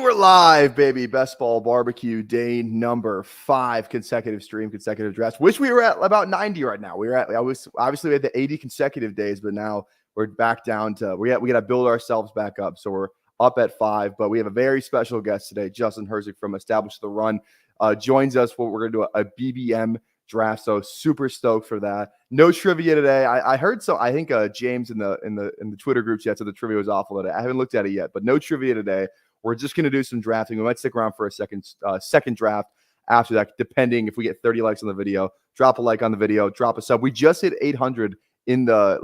we're live, baby. Best Ball Barbecue day number 5, consecutive stream, consecutive drafts. Wish we were at about 90 right now. Obviously we had the 80 consecutive days, but now we're back down to we got to build ourselves back up. So we're up at 5, but we have a very special guest today. Justin Herzig from Establish the Run joins us. We're gonna do a BBM draft, so super stoked for that. No trivia today. I heard so. I think James in the Twitter group chat said the trivia was awful today. I haven't looked at it yet, but no trivia today. We're just gonna do some drafting. We might stick around for a second draft after that, depending if we get 30 likes on the video. Drop a like on the video. Drop a sub. We just hit 800 in the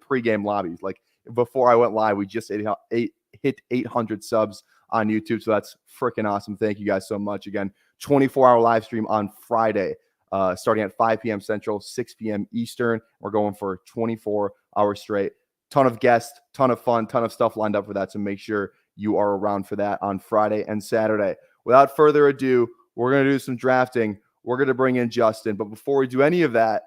pregame lobbies. Like before I went live, we just hit 800 subs on YouTube. So that's freaking awesome. Thank you guys so much. Again, 24-hour live stream on Friday, starting at 5 p.m. Central, 6 p.m. Eastern. We're going for 24 hours straight. Ton of guests, ton of fun, ton of stuff lined up for that. So make sure you are around for that on Friday and Saturday. Without further ado, we're going to do some drafting. We're going to bring in Justin. But before we do any of that,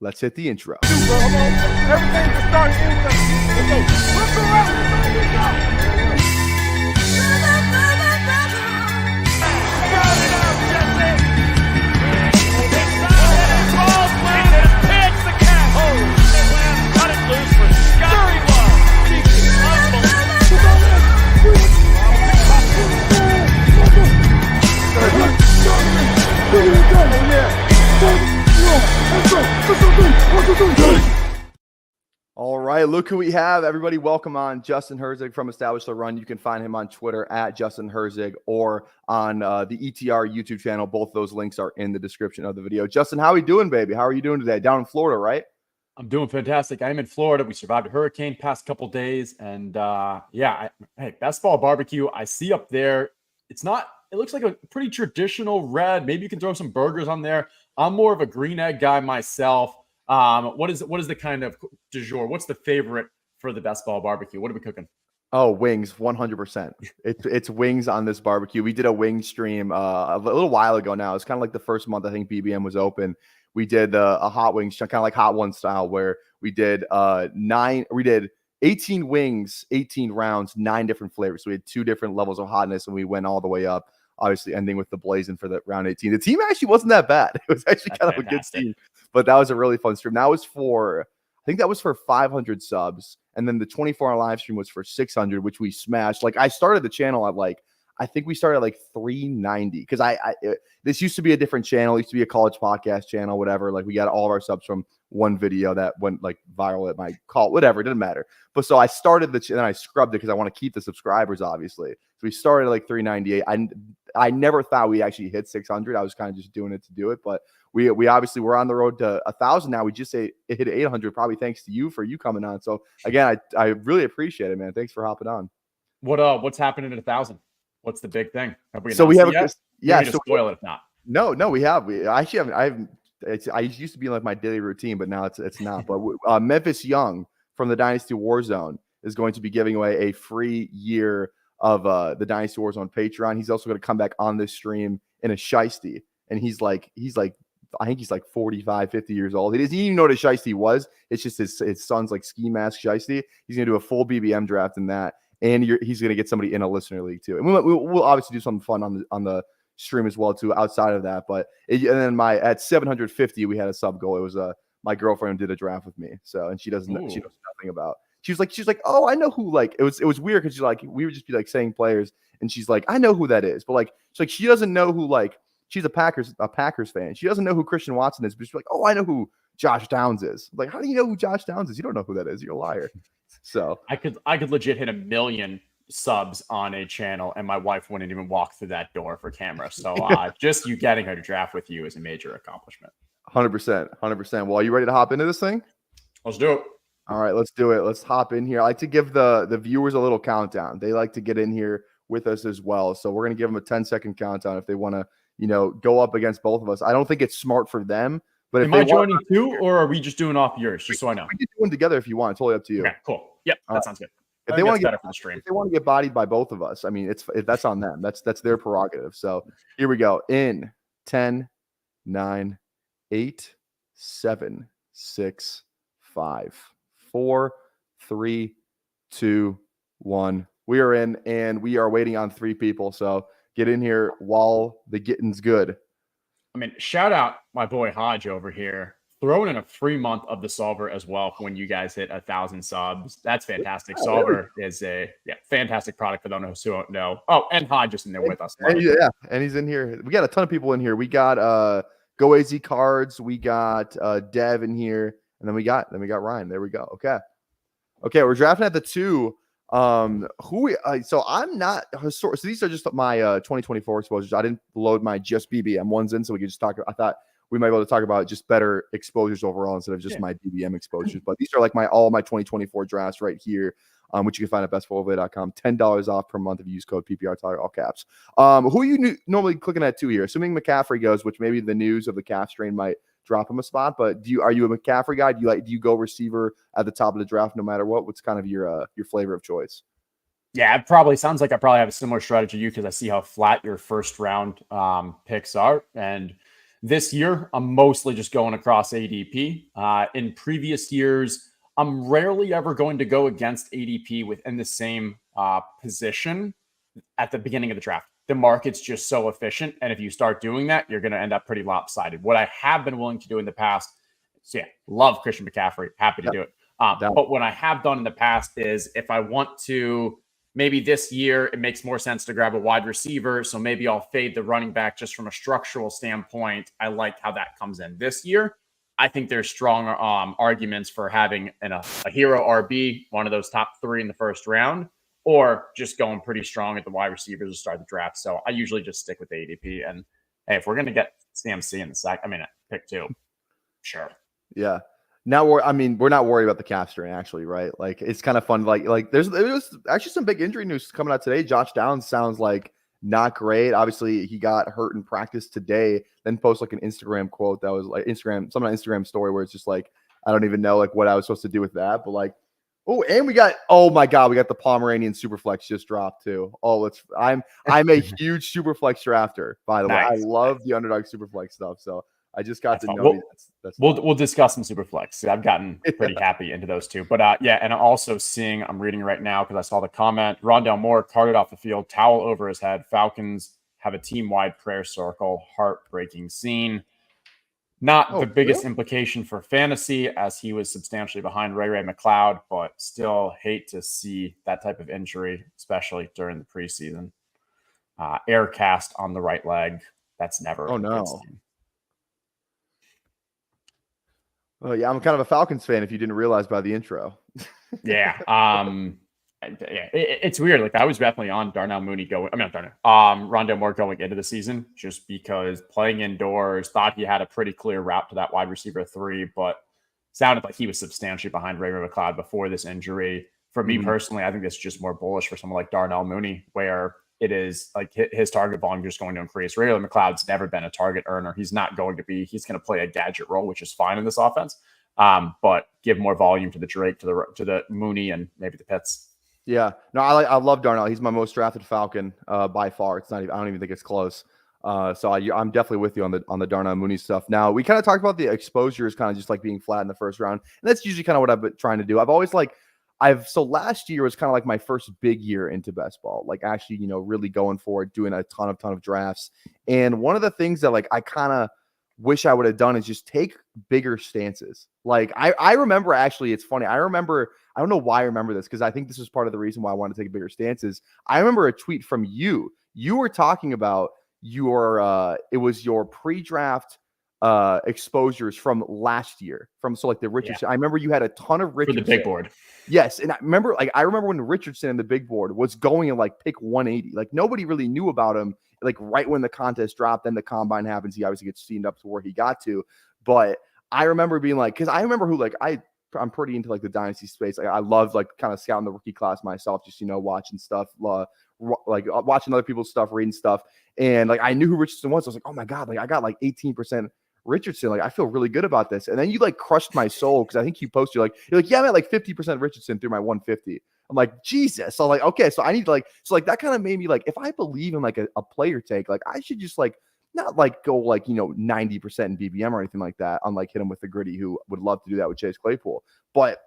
let's hit the intro. Everything to start let's go around. All right, look who we have. Everybody, welcome on Justin Herzig from Establish the Run. You can find him on Twitter at Justin Herzig or on the ETR YouTube channel. Both those links are in the description of the video. Justin, how are you doing, baby? How are you doing today? Down in Florida, right? I'm doing fantastic. I'm in Florida. We survived a hurricane past couple days. And hey, Best Ball Barbecue, I see up there. It looks like a pretty traditional red. Maybe you can throw some burgers on there. I'm more of a green egg guy myself. What is the kind of du jour? What's the favorite for the Best Ball Barbecue? What are we cooking? Oh, wings, 100%. It's wings on this barbecue. We did a wing stream a little while ago now. It's kind of like the first month I think BBM was open. We did a hot wings, kind of like Hot One style, where we did 18 wings, 18 rounds, 9 different flavors. So we had 2 different levels of hotness, and we went all the way up, obviously ending with the blazing for the round 18. The team actually wasn't that bad. It was actually kind of a good team, but that was a really fun stream. That was for 500 subs. And then the 24-hour live stream was for 600, which we smashed. Like I started the channel at I think we started at 390 because this used to be a different channel. It used to be a college podcast channel, whatever. Like we got all of our subs from one video that went viral at my call, whatever. It didn't matter. But so I started and I scrubbed it because I want to keep the subscribers, obviously. So we started at 398. I never thought we actually hit 600. I was kind of just doing it to do it, but we obviously we're on the road to 1,000 now. We just hit 800, probably thanks to you for you coming on. So again, I really appreciate it, man. Thanks for hopping on. What's happening at 1,000? What's the big thing? So we have spoil it if not. No, we have. I actually haven't. I used to be like my daily routine, but now it's not. But Memphis Young from the Dynasty Warzone is going to be giving away a free year of the Dynasty Warzone Patreon. He's also going to come back on this stream in a shiesty, and he's like I think he's 45, 50 years old. He doesn't even know what a shiesty was. It's just his son's ski mask shiesty. He's going to do a full BBM draft in that. And he's going to get somebody in a listener league too. And we'll obviously do something fun on the stream as well too outside of that. But and then at 750 we had a sub goal. It was my girlfriend did a draft with me. So and she knows nothing about. She's like, oh, I know who. It was weird because she's we would just be saying players, and she's like, I know who that is, but she doesn't know who she's a Packers fan. She doesn't know who Christian Watson is, but she's like, oh, I know who Josh Downs is. How do you know who Josh Downs is? You don't know who that is. You're a liar. So I could legit hit 1 million subs on a channel, and my wife wouldn't even walk through that door for camera. So just you getting her to draft with you is a major accomplishment. 100%. Well, are you ready to hop into this thing? Let's do it. All right, let's do it. Let's hop in here. I like to give the viewers a little countdown. They like to get in here with us as well. So we're going to give them a 10-second countdown if they want to, go up against both of us. I don't think it's smart for them. But am I joining too, or are we just doing off yours? Just so I know. We can do one together if you want. It's totally up to you. Okay, cool. Yep, that sounds good. If they want to get bodied by both of us, I mean, that's on them. That's their prerogative. So here we go. In 10, 9, 8, 7, 6, 5, 4, 3, 2, 1. We are in, and we are waiting on 3 people. So get in here while the getting's good. I mean, shout out my boy Hodge over here, throwing in a free month of the solver as well when you guys hit 1,000 subs. That's fantastic. Solver is a fantastic product for those who don't know. Oh, and Hodge is in there with us. And he's in here. We got a ton of people in here. We got Go AZ Cards. We got Dev in here, and then we got Ryan. There we go. Okay, we're drafting at the 2. So I'm not so these are just my 2024 exposures. I didn't load my just BBM ones in, so we could just talk. I thought we might be able to talk about just better exposures overall instead of just my BBM exposures. But these are like all my 2024 drafts right here, which you can find at bestballplay.com. $10 off per month if you use code PPR Tyler, all caps. Who are you normally clicking at 2 here? Assuming McCaffrey goes, which maybe the news of the calf strain might drop him a spot, but are you a McCaffrey guy? Do you go receiver at the top of the draft no matter what? What's kind of your flavor of choice? Yeah, it probably sounds like I probably have a similar strategy to you because I see how flat your first round picks are. And this year, I'm mostly just going across ADP. In previous years, I'm rarely ever going to go against ADP within the same position at the beginning of the draft. The market's just so efficient. And if you start doing that, you're going to end up pretty lopsided. What I have been willing to do in the past, love Christian McCaffrey, happy to do it. But what I have done in the past is if I want to, maybe this year it makes more sense to grab a wide receiver. So maybe I'll fade the running back just from a structural standpoint. I like how that comes in this year. I think there's strong arguments for having a hero RB, one of those top 3 in the first round, or just going pretty strong at the wide receivers to start the draft. So I usually just stick with the ADP. And hey, if we're going to get CMC in the pick 2, sure. Yeah. Now we're not worried about the calf strain, actually, right? Like it's kind of fun. Like there was actually some big injury news coming out today. Josh Downs sounds like not great. Obviously, he got hurt in practice today. Then post like an Instagram quote that was like Instagram story where it's just like I don't even know like what I was supposed to do with that, but like. Oh, and we got the Pomeranian Superflex just dropped too. Oh, I'm a huge Superflex drafter, by the way. I love the underdog Superflex stuff. So I just got to know we'll discuss some Superflex. I've gotten pretty happy into those 2. But and I'm also I'm reading right now because I saw the comment. Rondale Moore carted off the field, towel over his head. Falcons have a team-wide prayer circle. Heartbreaking scene. Not the biggest implication for fantasy as he was substantially behind Ray McLeod, but still hate to see that type of injury, especially during the preseason. Air cast on the right leg. That's never. Oh, no. Oh, yeah. I'm kind of a Falcons fan if you didn't realize by the intro. Yeah. It's weird. Like I was definitely on Rondale Moore going into the season just because playing indoors, thought he had a pretty clear route to that wide receiver 3, but sounded like he was substantially behind Ray McLeod before this injury. For me personally, I think this is just more bullish for someone like Darnell Mooney, where it is like his target volume just going to increase. Ray McLeod's never been a target earner. He's not going to be. He's going to play a gadget role, which is fine in this offense. But give more volume to the Drake, to the Mooney, and maybe the Pitts. Yeah, no, I love Darnell. He's my most drafted Falcon by far. It's not even, I don't even think it's close. So I'm definitely with you on the Darnell Mooney stuff. Now we kind of talked about the exposures, kind of just like being flat in the first round, and that's usually kind of what I've been trying to do. So last year was kind of like my first big year into best ball, like actually really going for it, doing a ton of drafts. And one of the things that like I kind of wish I would have done is just take bigger stances. Like I remember, actually, it's funny. I don't know why I remember this, because I think this was part of the reason why I wanted to take bigger stances. I remember a tweet from you. You were talking about it was your pre-draft exposures from last year, like the Richardson. Yeah. I remember you had a ton of Richardson. For the big board. Yes. And I remember when Richardson in the big board was going in like pick 180. Like nobody really knew about him. Like right when the contest dropped, then the combine happens. He obviously gets steamed up to where he got to. But I remember being like, because I remember I'm pretty into like the dynasty space. Like I love like kind of scouting the rookie class myself, just watching stuff, like watching other people's stuff, reading stuff, and like I knew who Richardson was. I was like, oh my god, like I got like 18% Richardson. Like I feel really good about this. And then you like crushed my soul because I think you posted you're like yeah, I'm at like 50% Richardson through my 150. I'm like, Jesus. So like, okay, so I need like that kind of made me like, if I believe in like a player take, like I should just like not like go like 90% in BBM or anything like that, unlike hit him with the gritty, who would love to do that with Chase Claypool. But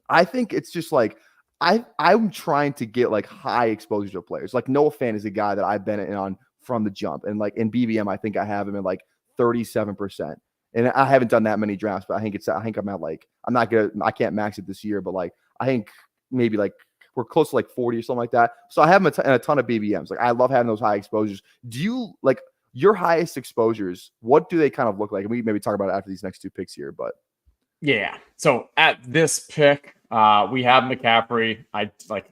I think it's just like I'm trying to get like high exposure to players. Like Noah Fan is a guy that I've been in on from the jump, and like in BBM, I think I have him in like 37%. And I haven't done that many drafts, but I think I'm at like, I can't max it this year, but like I think maybe like we're close to like 40 or something like that. So I have him in a ton of BBMs. Like I love having those high exposures. Do you like your highest exposures? What do they kind of look like? And we maybe talk about it after these next two picks here, but Yeah. So at this pick, we have McCaffrey.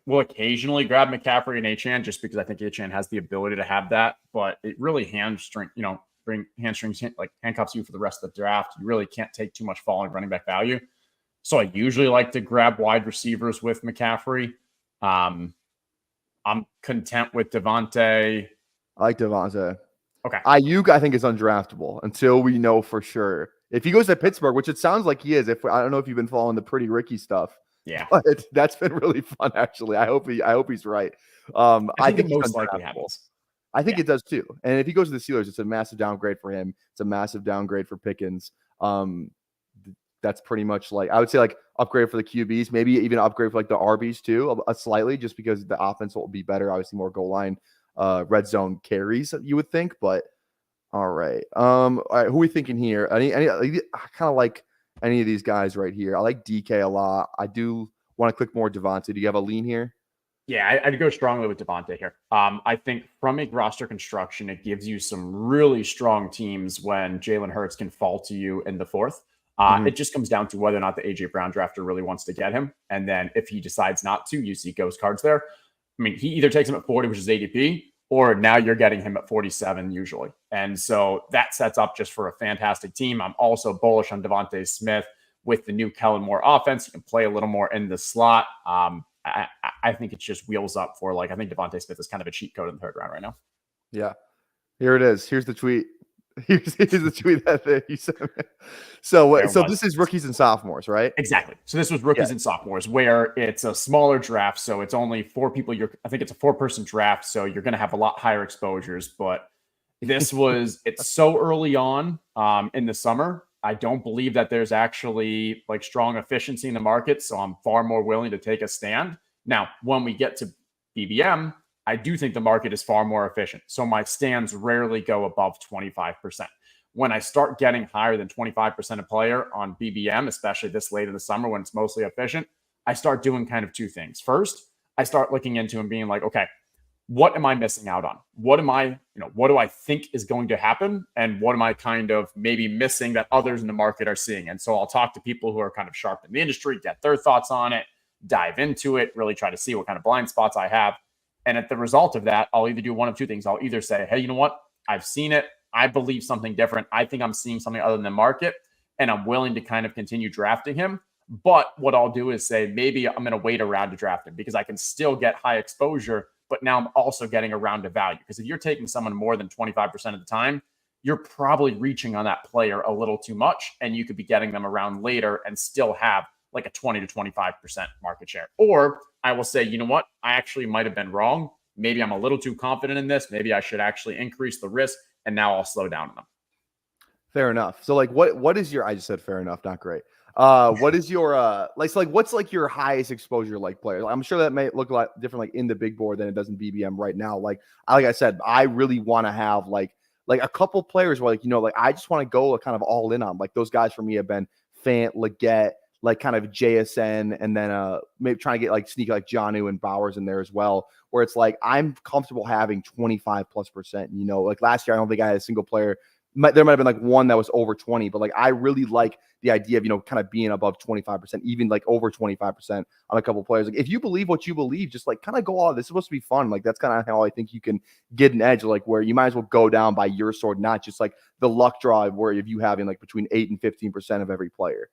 We'll occasionally grab McCaffrey and Achane just because I think Achane has the ability to have that, but it really handcuffs you for the rest of the draft. You really can't take too much falling running back value. So I usually like to grab wide receivers with McCaffrey. I'm content with Devontae. I like Devontae. Okay. Ayuk, I think, is undraftable until we know for sure. If he goes to Pittsburgh, which it sounds like he is, I don't know if you've been following the Pretty Ricky stuff. Yeah, but that's been really fun actually. I hope he's right. I think it most likely happens. I think it does too. And if he goes to the Steelers, it's a massive downgrade for him. It's a massive downgrade for Pickens. That's pretty much like I would say like upgrade for the QBs, maybe even upgrade for like the RBs too, slightly, just because the offense will be better. Obviously, more goal line, red zone carries, you would think. But all right, who are we thinking here? I kind of like any of these guys right here. I like DK a lot. I do want to click more Devontae. Do you have a lean here? Yeah, I'd go strongly with Devontae here. I think from a roster construction, it gives you some really strong teams when Jalen Hurts can fall to you in the fourth. It just comes down to whether or not the A.J. Brown drafter really wants to get him. And then if he decides not to, you see ghost cards there. I mean, he either takes him at 40, which is ADP, or now you're getting him at 47 usually. And so that sets up just for a fantastic team. I'm also bullish on Devontae Smith with the new Kellen Moore offense. You can play a little more in the slot. I think it's just wheels up for I think Devontae Smith is kind of a cheat code in the third round right now. Yeah. Here it is. Here's the tweet. Here's the tweet that you sent me. So this is rookies and sophomores, right? Exactly. So this was rookies and sophomores, where it's a smaller draft. So it's only 4 people. I think it's a 4-person draft. So you're going to have a lot higher exposures. But this it's so early on in the summer. I don't believe that there's actually strong efficiency in the market. So I'm far more willing to take a stand. Now, when we get to BBM, I do think the market is far more efficient. So my stands rarely go above 25%. When I start getting higher than 25% of player on BBM, especially this late in the summer when it's mostly efficient, I start doing kind of 2 things. First, I start looking into and being like, okay, what am I missing out on? What do I think is going to happen? And what am I kind of maybe missing that others in the market are seeing? And so I'll talk to people who are kind of sharp in the industry, get their thoughts on it, dive into it, really try to see what kind of blind spots I have. And at the result of that, I'll either do one of 2 things. I'll either say, hey, you know what? I've seen it. I believe something different. I think I'm seeing something other than the market, and I'm willing to kind of continue drafting him. But what I'll do is say, maybe I'm going to wait around to draft him because I can still get high exposure, but now I'm also getting a round of value. Because if you're taking someone more than 25% of the time, you're probably reaching on that player a little too much, and you could be getting them around later and still have a 20 to 25% market share. Or I will say, you know what? I actually might have been wrong. Maybe I'm a little too confident in this. Maybe I should actually increase the risk, and now I'll slow down on them. Fair enough. So what is your, I just said fair enough, not great. What is your what's your highest exposure player? I'm sure that may look a lot different in the big board than it does in BBM right now. Like I said, I really want to have a couple players where I just want to go kind of all in on. Those guys for me have been Fant, Leggett, kind of JSN, and then maybe trying to get sneak Jonnu and Bowers in there as well, where it's I'm comfortable having 25+%. Last year, I don't think I had a single player. There might have been one that was over 20, but I really like the idea of, kind of being above 25%, even over 25% on a couple of players. If you believe what you believe, just kind of go all. This is supposed to be fun. That's kind of how I think you can get an edge, where you might as well go down by your sword, not just the luck draw where if you having between 8 and 15% of every player.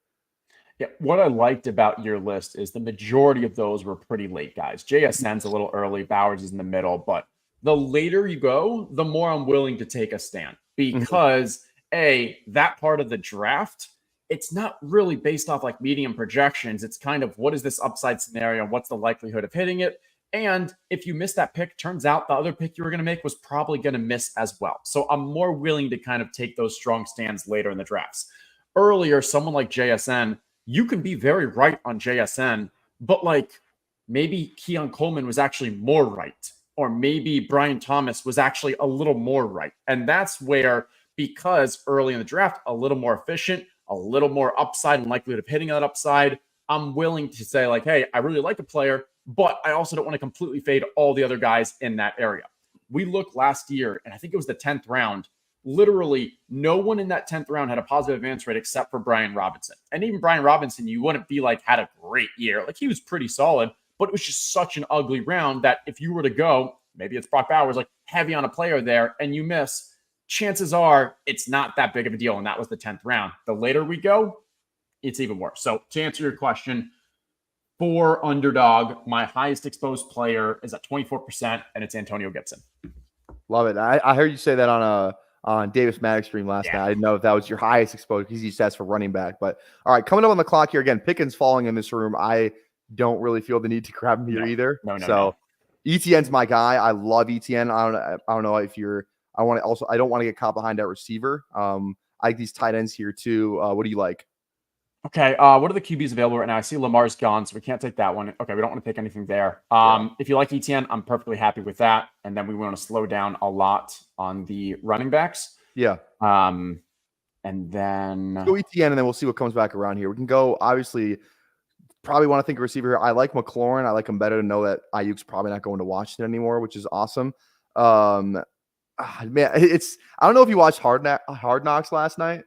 Yeah, what I liked about your list is the majority of those were pretty late guys. JSN's a little early, Bowers is in the middle, but the later you go, the more I'm willing to take a stand because that part of the draft, it's not really based off medium projections. It's kind of what is this upside scenario? What's the likelihood of hitting it? And if you miss that pick, turns out the other pick you were going to make was probably going to miss as well. So I'm more willing to kind of take those strong stands later in the drafts. Earlier, someone like JSN, you can be very right on JSN, but maybe Keon Coleman was actually more right, or maybe Brian Thomas was actually a little more right. And that's where, because early in the draft, a little more efficient, a little more upside and likelihood of hitting that upside, I'm willing to say, like, hey, I really like a player, but I also don't want to completely fade all the other guys in that area. We looked last year, and I think it was the 10th round. Literally, no one in that 10th round had a positive advance rate except for Brian Robinson. And even Brian Robinson, you wouldn't be like, had a great year. Like, he was pretty solid, but it was just such an ugly round that if you were to go, maybe it's Brock Bowers, like heavy on a player there, and you miss, chances are it's not that big of a deal. And that was the 10th round. The later we go, it's even worse. So to answer your question, for underdog, my highest exposed player is at 24%, and it's Antonio Gibson. Love it. I heard you say that on Davis Maddox stream last night. I didn't know if that was your highest exposure because he stats for running back. But all right, coming up on the clock here again, Pickens falling in this room. I don't really feel the need to grab him here either. No. ETN's my guy. I love ETN. I don't know if you're. I don't want to get caught behind that receiver. I like these tight ends here too. What do you like? Okay, what are the QBs available right now? I see Lamar's gone, so we can't take that one. Okay, we don't want to take anything there. If you like ETN, I'm perfectly happy with that. And then we want to slow down a lot on the running backs. Yeah. And then go ETN, and then we'll see what comes back around here. We can go, obviously, probably want to think receiver here. I like McLaurin. I like him better to know that Ayuk's probably not going to Washington anymore, which is awesome. Man, I don't know if you watched Hard Knocks last night,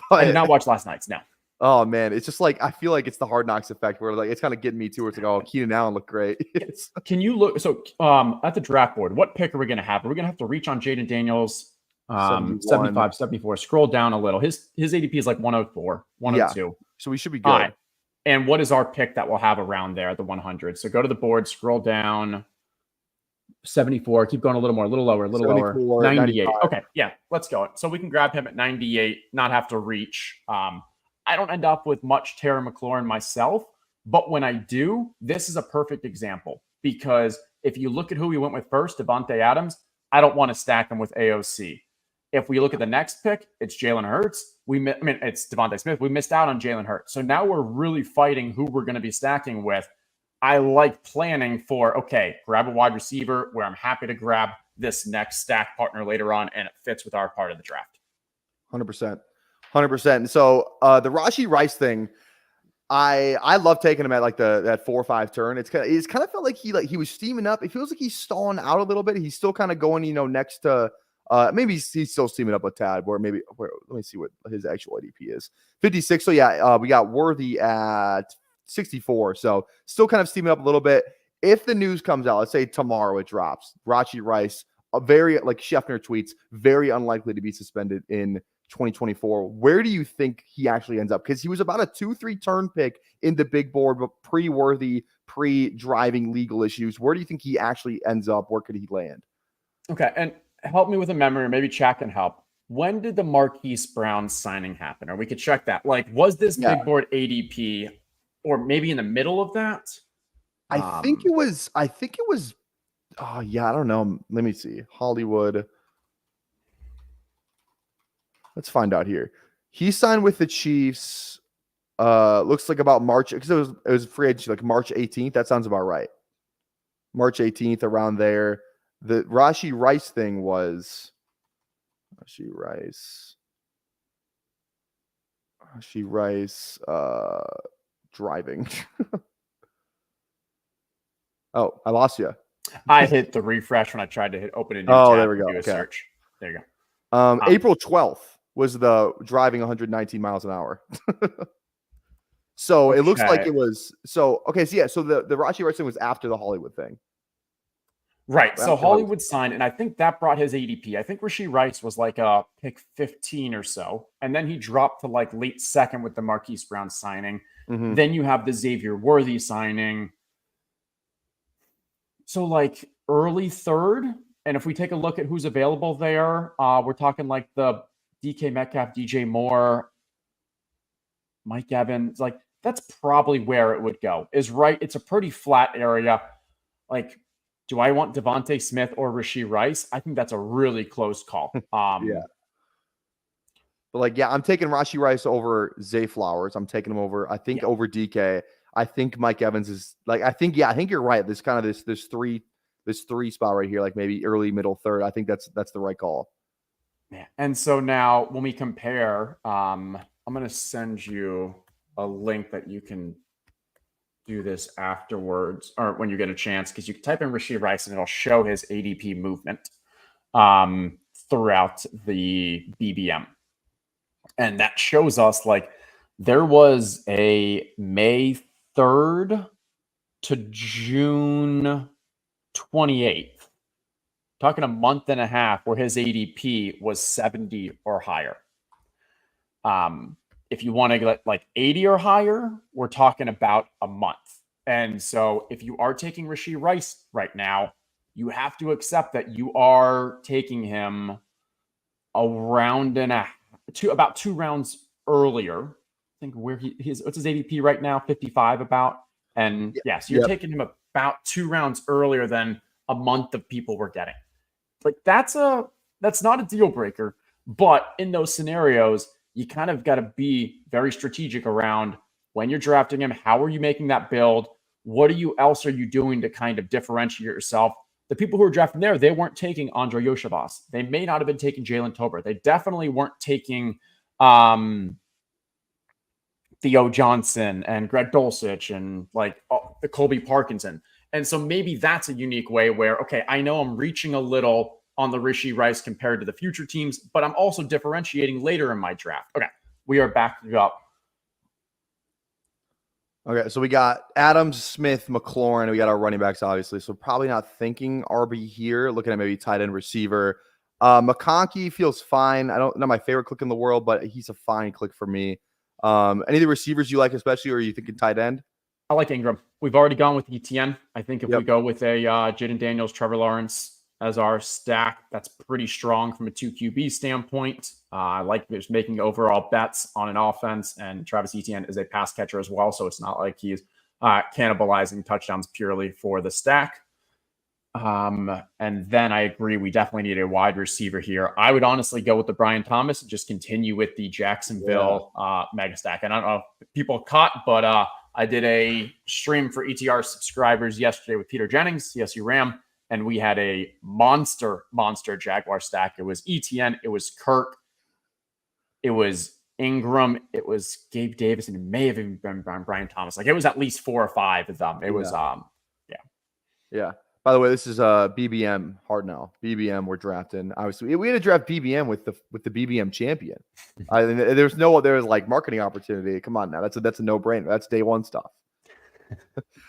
but I did not watch last night's. No. Oh man, it's just like I feel like it's the Hard Knocks effect where like it's kind of getting me too. Where it's like, oh, Keenan Allen looked great. Can you look? So at the draft board, what pick are we going to have? Are we going to have to reach on Jaden Daniels? 75, 74. Scroll down a little. His ADP is like 104, 102. Yeah, so we should be good. All right. And what is our pick that we'll have around there at the 100? So go to the board, scroll down. 74. Keep going a little more, a little lower, a little lower. 98. 95. Okay, yeah, let's go. So we can grab him at 98, not have to reach. I don't end up with much Terry McLaurin myself, but when I do, this is a perfect example because if you look at who we went with first, Devontae Adams, I don't want to stack him with AOC. If we look at the next pick, it's Jalen Hurts. It's Devontae Smith. We missed out on Jalen Hurts. So now we're really fighting who we're going to be stacking with. I like planning for, okay, grab a wide receiver where I'm happy to grab this next stack partner later on, and it fits with our part of the draft. 100%. 100%. So the Rashee Rice thing, I love taking him at like that 4-5 turn. It's kind of felt like he was steaming up. It feels like he's stalling out a little bit. He's still kind of going, next to maybe he's still steaming up a tad. Let me see what his actual ADP is. 56. So yeah, we got Worthy at 64. So still kind of steaming up a little bit. If the news comes out, let's say tomorrow it drops, Rashee Rice, a very, like Scheffner tweets, very unlikely to be suspended in 2024. Where do you think he actually ends up? Because he was about a 2-3 turn pick in the big board, but pre-Worthy, pre-driving legal issues. Where do you think he actually ends up? Where could he land? Okay, and help me with a memory, or maybe chat can help. When did the Marquise Brown signing happen? Or we could check that. Like, was this big board ADP or maybe in the middle of that? I think it was. Oh yeah, I don't know. Let me see. Hollywood. Let's find out here. He signed with the Chiefs. Looks like about March, because it was free agency, like March 18th. That sounds about right. March 18th, around there. The Rashee Rice thing was Rashee Rice driving. Oh, I lost you. I hit the refresh when I tried to hit open a new tab. There we go. Okay. Search. There you go. April 12th was the driving 119 miles an hour. So it looks like it was. So okay, so yeah, so the Rashee Rice thing was after the Hollywood thing. Right. So Hollywood signed, and I think that brought his ADP. I think Rashee Rice was like a pick 15 or so. And then he dropped to like late second with the Marquise Brown signing. Mm-hmm. Then you have the Xavier Worthy signing. So like early third. And if we take a look at who's available there, we're talking like the DK Metcalf, DJ Moore, Mike Evans. Like that's probably where it would go. Is right. It's a pretty flat area. Like, do I want Devontae Smith or Rashee Rice? I think that's a really close call. Yeah. But like, yeah, I'm taking Rashee Rice over Zay Flowers. I'm taking him over, I think, over DK. I think Mike Evans is like, I think you're right. This kind of this three spot right here, like maybe early, middle, third. I think that's the right call. Yeah. And so now when we compare, I'm going to send you a link that you can do this afterwards or when you get a chance, because you can type in Rashee Rice and it'll show his ADP movement throughout the BBM. And that shows us like there was a May 3rd to June 28th, talking a month and a half where his ADP was 70 or higher. If you want to get like 80 or higher, we're talking about a month. And so if you are taking Rashee Rice right now, you have to accept that you are taking him a round and about 2 rounds earlier. I think where what's his ADP right now? 55 about. And yes, you're taking him about 2 rounds earlier than a month of people were getting. Like that's not a deal breaker, but in those scenarios, you kind of got to be very strategic around when you're drafting him. How are you making that build? What else are you doing to kind of differentiate yourself? The people who are drafting there, they weren't taking Andre Yoshavas. They may not have been taking Jalen Tolbert. They definitely weren't taking Theo Johnson and Greg Dulcich and like the Colby Parkinson. And so maybe that's a unique way where, okay, I know I'm reaching a little on the Rashee Rice compared to the future teams, but I'm also differentiating later in my draft. Okay, we are back up. Okay, so we got Adams, Smith, McLaurin. We got our running backs, obviously. So probably not thinking RB here. Looking at maybe tight end receiver. McConkey feels fine. I don't know my favorite click in the world, but he's a fine click for me. Any of the receivers you like, especially, or are you thinking tight end? I like Ingram. We've already gone with ETN. I think if we go with a Jaden Daniels, Trevor Lawrence as our stack, that's pretty strong from a 2 QB standpoint. I like just making overall bets on an offense, and Travis Etienne is a pass catcher as well, so it's not like he's cannibalizing touchdowns purely for the stack. And then I agree, we definitely need a wide receiver here. I would honestly go with the Brian Thomas and just continue with the Jacksonville mega stack. And I don't know if people caught, but I did a stream for ETR subscribers yesterday with Peter Jennings, CSU Ram, and we had a monster Jaguar stack. It was ETN, it was Kirk, it was Ingram, it was Gabe Davis, and it may have even been Brian Thomas. Like it was at least 4 or 5 of them. It was Yeah. By the way, this is BBM hard now. BBM we're drafting. Obviously, we had to draft BBM with the BBM champion. There's like marketing opportunity. Come on now, that's a no brainer. That's day one stuff.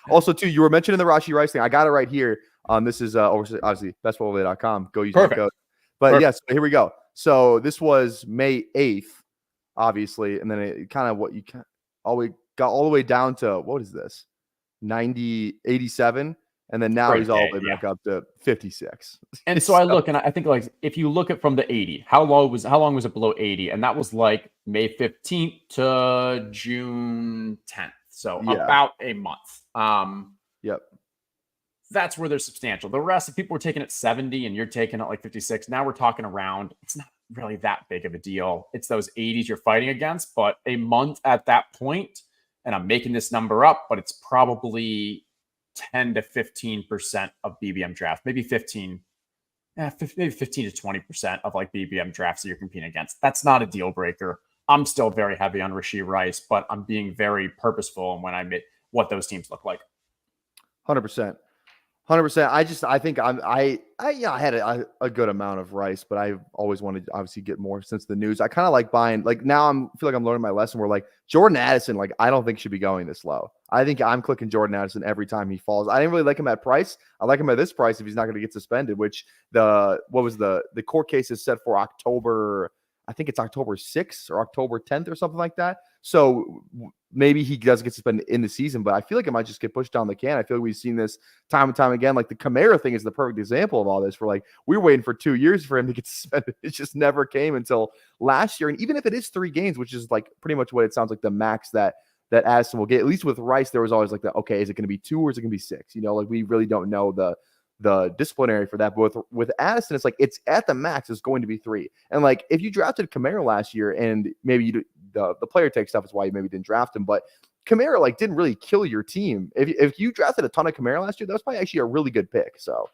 Also, too, you were mentioning the Rashee Rice thing. I got it right here. This is obviously bestballplay.com. Go use that code. But yes, here we go. So this was May 8th, obviously, and then it kind of got all the way down to what is this? 87. And then now he's all the way back up to 56. And so I look, and I think like if you look at from the 80, how long was it below 80? And that was like May 15th to June 10th. So about a month. That's where they're substantial. The rest of people were taking it 70 and you're taking it like 56. Now we're talking around. It's not really that big of a deal. It's those 80s you're fighting against, but a month at that point, and I'm making this number up, but it's probably 10 to 15% of BBM drafts, maybe 15 to 20% of like BBM drafts that you're competing against. That's not a deal breaker. I'm still very heavy on Rashee Rice, but I'm being very purposeful when I make what those teams look like. 100%. 100%. I think I had a good amount of Rice, but I've always wanted to obviously get more since the news. I kind of like buying, like now I feel like I'm learning my lesson where like Jordan Addison, like I don't think should be going this low. I think I'm clicking Jordan Addison every time he falls. I didn't really like him at price. I like him at this price if he's not going to get suspended, which the court case is set for October, I think it's October 6th or October 10th or something like that. So maybe he does get suspended in the season, but I feel like it might just get pushed down the can. I feel like we've seen this time and time again. Like the Kamara thing is the perfect example of all this. We're waiting for 2 years for him to get suspended. It just never came until last year. And even if it is 3 games, which is like pretty much what it sounds like the max that Addison will get, at least with Rice, there was always like okay, is it going to be 2 or is it going to be 6? You know, like we really don't know the disciplinary for that. But with Addison, it's like it's at the max, it's going to be 3. And like if you drafted Kamara last year and maybe the player take stuff is why you maybe didn't draft him, but Kamara like didn't really kill your team. If you drafted a ton of Kamara last year, that was probably actually a really good pick. So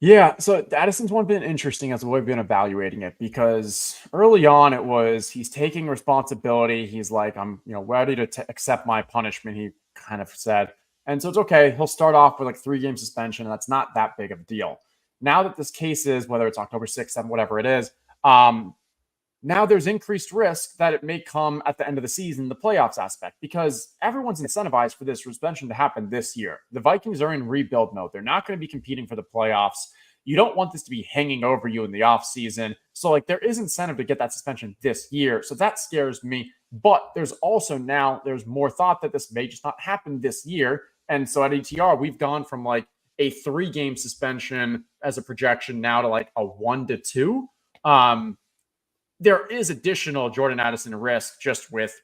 Yeah, so Addison's one been interesting as we've been evaluating it, because early on it was he's taking responsibility. He's like, I'm ready to accept my punishment, he kind of said. And so it's okay. He'll start off with like 3-game suspension. And that's not that big of a deal. Now that this case is, whether it's October 6th, 7th, whatever it is, now there's increased risk that it may come at the end of the season, the playoffs aspect, because everyone's incentivized for this suspension to happen this year. The Vikings are in rebuild mode. They're not going to be competing for the playoffs. You don't want this to be hanging over you in the offseason. So like there is incentive to get that suspension this year. So that scares me. But there's also now there's more thought that this may just not happen this year. And so at ATR, we've gone from like a 3-game suspension as a projection now to like a 1 to 2. There is additional Jordan Addison risk just with,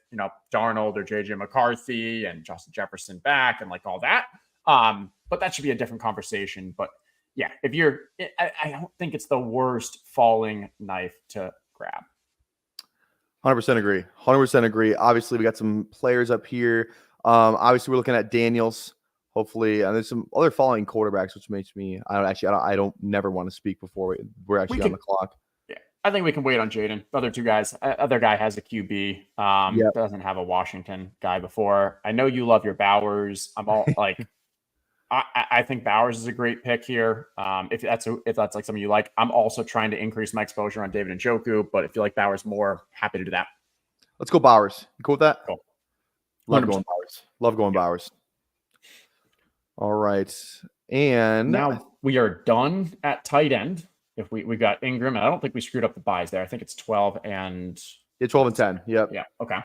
Darnold or JJ McCarthy and Justin Jefferson back and like all that. But that should be a different conversation. But yeah, I don't think it's the worst falling knife to grab. 100% agree. 100% agree. Obviously, we got some players up here. Obviously, we're looking at Daniels. Hopefully, and there's some other falling quarterbacks, which makes me. I don't never want to speak before we're actually on the clock. I think we can wait on Jaden. The other two guys, other guy has a QB, doesn't have a Washington guy before. I know you love your Bowers. I'm all like, I think Bowers is a great pick here. If that's like something you like, I'm also trying to increase my exposure on David Njoku, but if you like Bowers more, happy to do that. Let's go Bowers. You cool with that? Cool. Love going Bowers. Love going Bowers. All right. And now we are done at tight end. If we got Ingram, and I don't think we screwed up the buys there. I think it's 12 and 10. Yep. Yeah. Okay.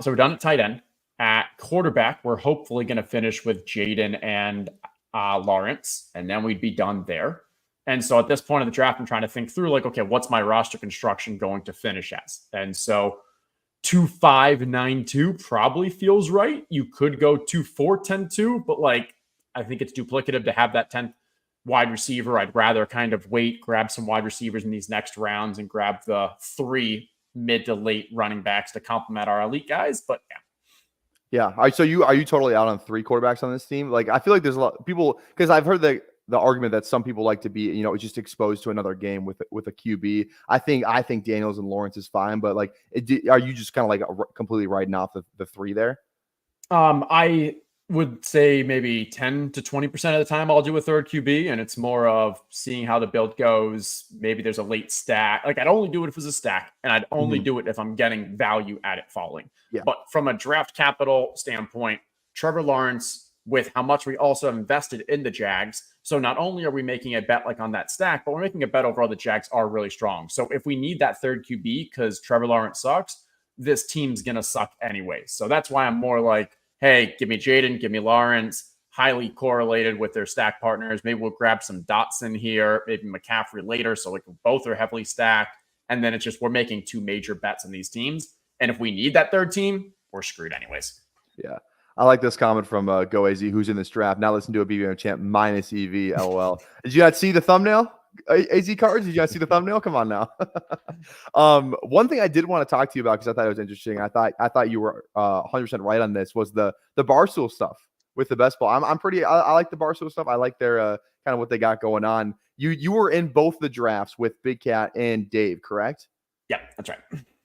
So we're done at tight end. At quarterback, we're hopefully going to finish with Jaden and Lawrence, and then we'd be done there. And so at this point of the draft, I'm trying to think through like, okay, what's my roster construction going to finish as? And so 2-5-9-2 probably feels right. You could go 2-4-10-2, but like I think it's duplicative to have that 10th wide receiver. I'd rather kind of wait, grab some wide receivers in these next rounds and grab the 3 mid to late running backs to complement our elite guys. But yeah. All right. So are you totally out on 3 quarterbacks on this team? Like, I feel like there's a lot of people, because I've heard the argument that some people like to be, just exposed to another game with a QB. I think Daniels and Lawrence is fine, but like, are you just kind of like completely writing off the 3 there? I would say maybe 10 to 20% of the time I'll do a third QB, and it's more of seeing how the build goes. Maybe there's a late stack. Like I'd only do it if it was a stack, and I'd only do it if I'm getting value at it falling. Yeah. But from a draft capital standpoint, Trevor Lawrence, with how much we also have invested in the Jags. So not only are we making a bet like on that stack, but we're making a bet overall the Jags are really strong. So if we need that third QB because Trevor Lawrence sucks, this team's going to suck anyway. So that's why I'm more like, hey, give me Jaden, give me Lawrence, highly correlated with their stack partners. Maybe we'll grab some Dotson here, maybe McCaffrey later. So like both are heavily stacked. And then it's just we're making 2 major bets on these teams. And if we need that third team, we're screwed anyways. Yeah. I like this comment from Go AZ, who's in this draft. Now listen to a BBM champ minus EV, LOL. Did you not see the thumbnail? AZ cards? Did you guys see the thumbnail? Come on now. One thing I did want to talk to you about because I thought it was interesting. I thought you were 100% right on this. Was the Barstool stuff with the best ball? I like the Barstool stuff. I like their kind of what they got going on. You were in both the drafts with Big Cat and Dave, correct? Yeah, that's right.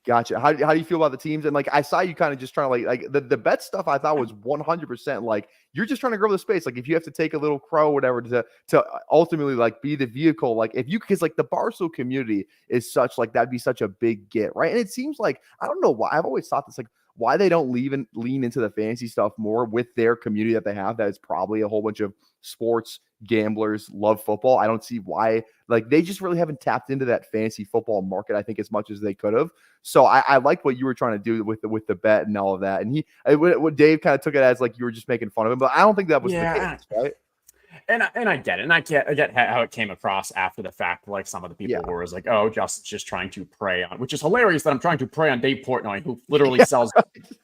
Gotcha. How do you feel about the teams? And like I saw you kind of just trying to like the bet stuff. I thought was 100% like you're just trying to grow the space. Like if you have to take a little crow, or whatever, to ultimately like be the vehicle. Like if you because like the Barstool community is such like that'd be such a big get, right? And it seems like I don't know why I've always thought this like why they don't lean into the fantasy stuff more with their community that they have. That is probably a whole bunch of sports gamblers love football. I don't see why like they just really haven't tapped into that fantasy football market, I think, as much as they could have. So I like what you were trying to do with the bet and all of that. And what Dave kind of took it as like you were just making fun of him, but I don't think that was the case, right? And I get it. And I get how it came across after the fact. Like some of the people were like, oh, just trying to prey on, which is hilarious that I'm trying to prey on Dave Portnoy, who literally sells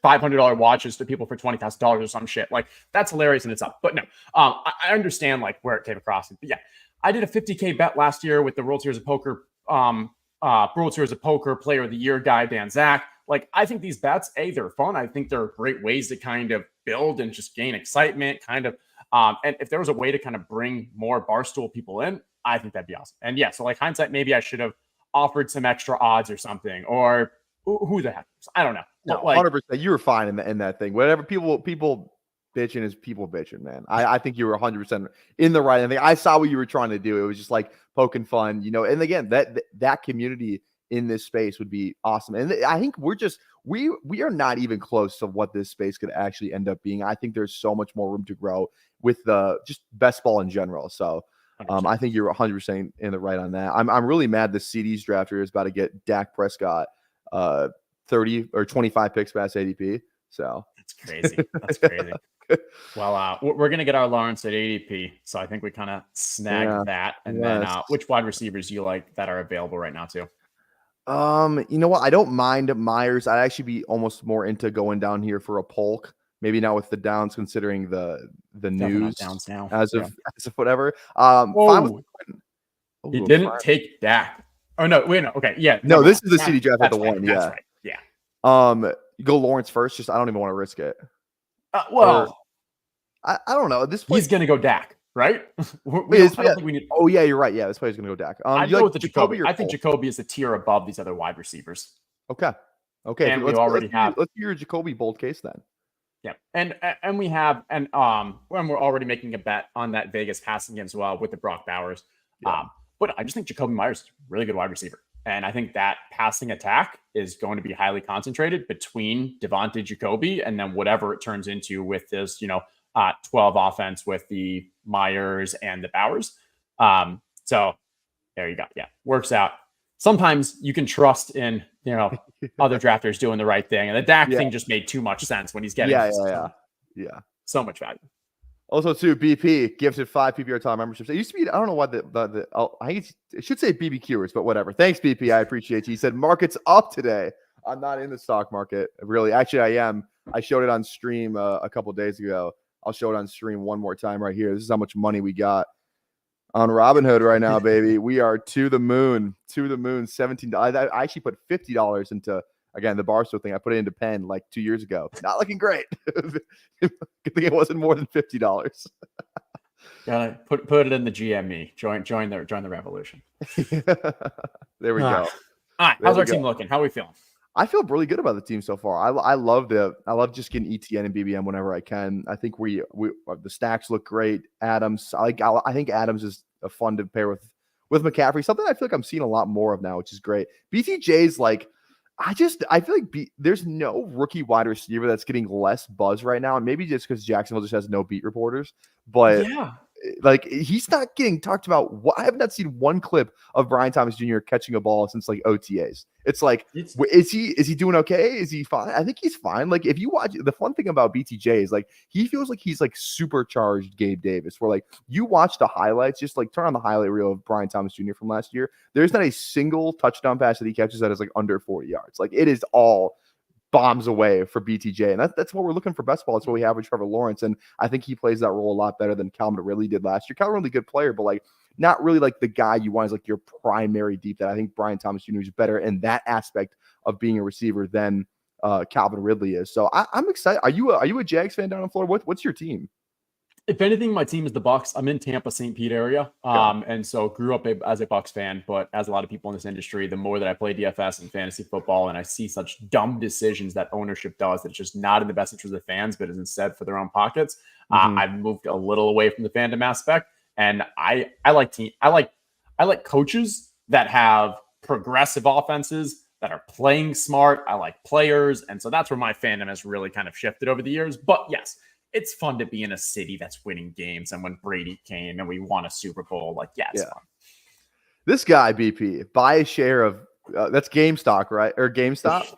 $500 watches to people for $20,000 or some shit. Like that's hilarious and it's up. But no, I understand like where it came across. But yeah, I did a $50K bet last year with the World Series of Poker, World Series of Poker Player of the Year guy, Dan Zach. like, I think these bets, they're fun. I think they're great ways to kind of build and just gain excitement, kind of. And if there was a way to kind of bring more Barstool people in, I think that'd be awesome. And yeah, so like hindsight, maybe I should have offered some extra odds or something, or who the heck? I don't know. No, But like, 100%. You were fine in that thing. Whatever people bitching is people bitching, man. I think you were 100% in the right. I think I saw what you were trying to do. It was just like poking fun, And again, that community in this space would be awesome. And I think we are not even close to what this space could actually end up being. I think there's so much more room to grow with the just best ball in general. So I think you're 100% in the right on that. I'm really mad the CDs drafter is about to get Dak Prescott 30 or 25 picks past ADP. So that's crazy. That's crazy. Well, we're gonna get our Lawrence at ADP, so I think we kind of snagged that. And then, which wide receivers do you like that are available right now too? You know what? I don't mind Myers. I'd actually be almost more into going down here for a Polk. Maybe not with the downs, considering the news downs now as of whatever. He didn't take Dak. Oh no, wait, no. Okay, yeah. No, this is the CD draft at the one. That's Yeah, right. Yeah. You go Lawrence first. Just I don't even want to risk it. I don't know. He's gonna go Dak, right? I don't think we need. Oh yeah, you're right. Yeah, this player's gonna go Dak. I'd go with the Jacoby. I think Jacoby is a tier above these other wide receivers. Okay. And we already have. Let's do your Jacoby bold case then. Yeah, and we have, and we're already making a bet on that Vegas passing game as well with the Brock Bowers. Yeah. But I just think Jacoby Myers is a really good wide receiver. And I think that passing attack is going to be highly concentrated between Devontae, Jacoby, and then whatever it turns into with this, 12 offense with the Myers and the Bowers. So there you go. Yeah, works out. Sometimes you can trust in, other drafters doing the right thing. And the Dak thing just made too much sense when he's getting so much value. Also, too, BP gifted 5 PPR time memberships. It used to be, I don't know why I think it should say BBQers, but whatever. Thanks, BP. I appreciate you. He said, market's up today. I'm not in the stock market, really. Actually, I am. I showed it on stream a couple days ago. I'll show it on stream one more time right here. This is how much money we got on Robinhood right now, baby. We are to the moon. 17. I actually put $50 into, again, the Barstool thing. I put it into Penn like 2 years ago. Not looking great. Good thing it wasn't more than $50. Gotta put it in the GME. Join the revolution. There we go. All right, how's our team looking? How are we feeling? I feel really good about the team so far. I love just getting ETN and BBM whenever I can. I think we the stacks look great. Adams, I think Adams is a fun to pair with McCaffrey. Something I feel like I'm seeing a lot more of now, which is great. BTJ's like. I feel like there's no rookie wide receiver that's getting less buzz right now. And maybe just because Jacksonville just has no beat reporters. But like he's not getting talked about. I have not seen one clip of Brian Thomas Jr. catching a ball since like OTAs. It's like, is he doing okay? Is he fine? I think he's fine. Like if you watch, the fun thing about BTJ is like he feels like he's like supercharged Gabe Davis. Where like you watch the highlights, just like turn on the highlight reel of Brian Thomas Jr. from last year. There's not a single touchdown pass that he catches that is like under 40 yards. Like it is all bombs away for BTJ. And that's what we're looking for best ball. That's what we have with Trevor Lawrence. And I think he plays that role a lot better than Calvin Ridley did last year. Calvin Ridley, good player, but like not really like the guy you want as like your primary deep. That I think Brian Thomas Jr. is better in that aspect of being a receiver than Calvin Ridley is. So I'm excited. Are you a Jags fan down in Florida? What's your team? If anything, my team is the Bucks. I'm in Tampa, St. Pete area. And so grew up as a Bucks fan, but as a lot of people in this industry, the more that I play DFS and fantasy football, and I see such dumb decisions that ownership does, that's just not in the best interest of the fans, but is instead for their own pockets. I've moved a little away from the fandom aspect. And I like coaches that have progressive offenses that are playing smart. I like players. And so that's where my fandom has really kind of shifted over the years. But yes, it's fun to be in a city that's winning games. And when Brady came and we won a Super Bowl, like, it's fun. This guy, BP, buy a share of that's GameStop, right? Or GameStop?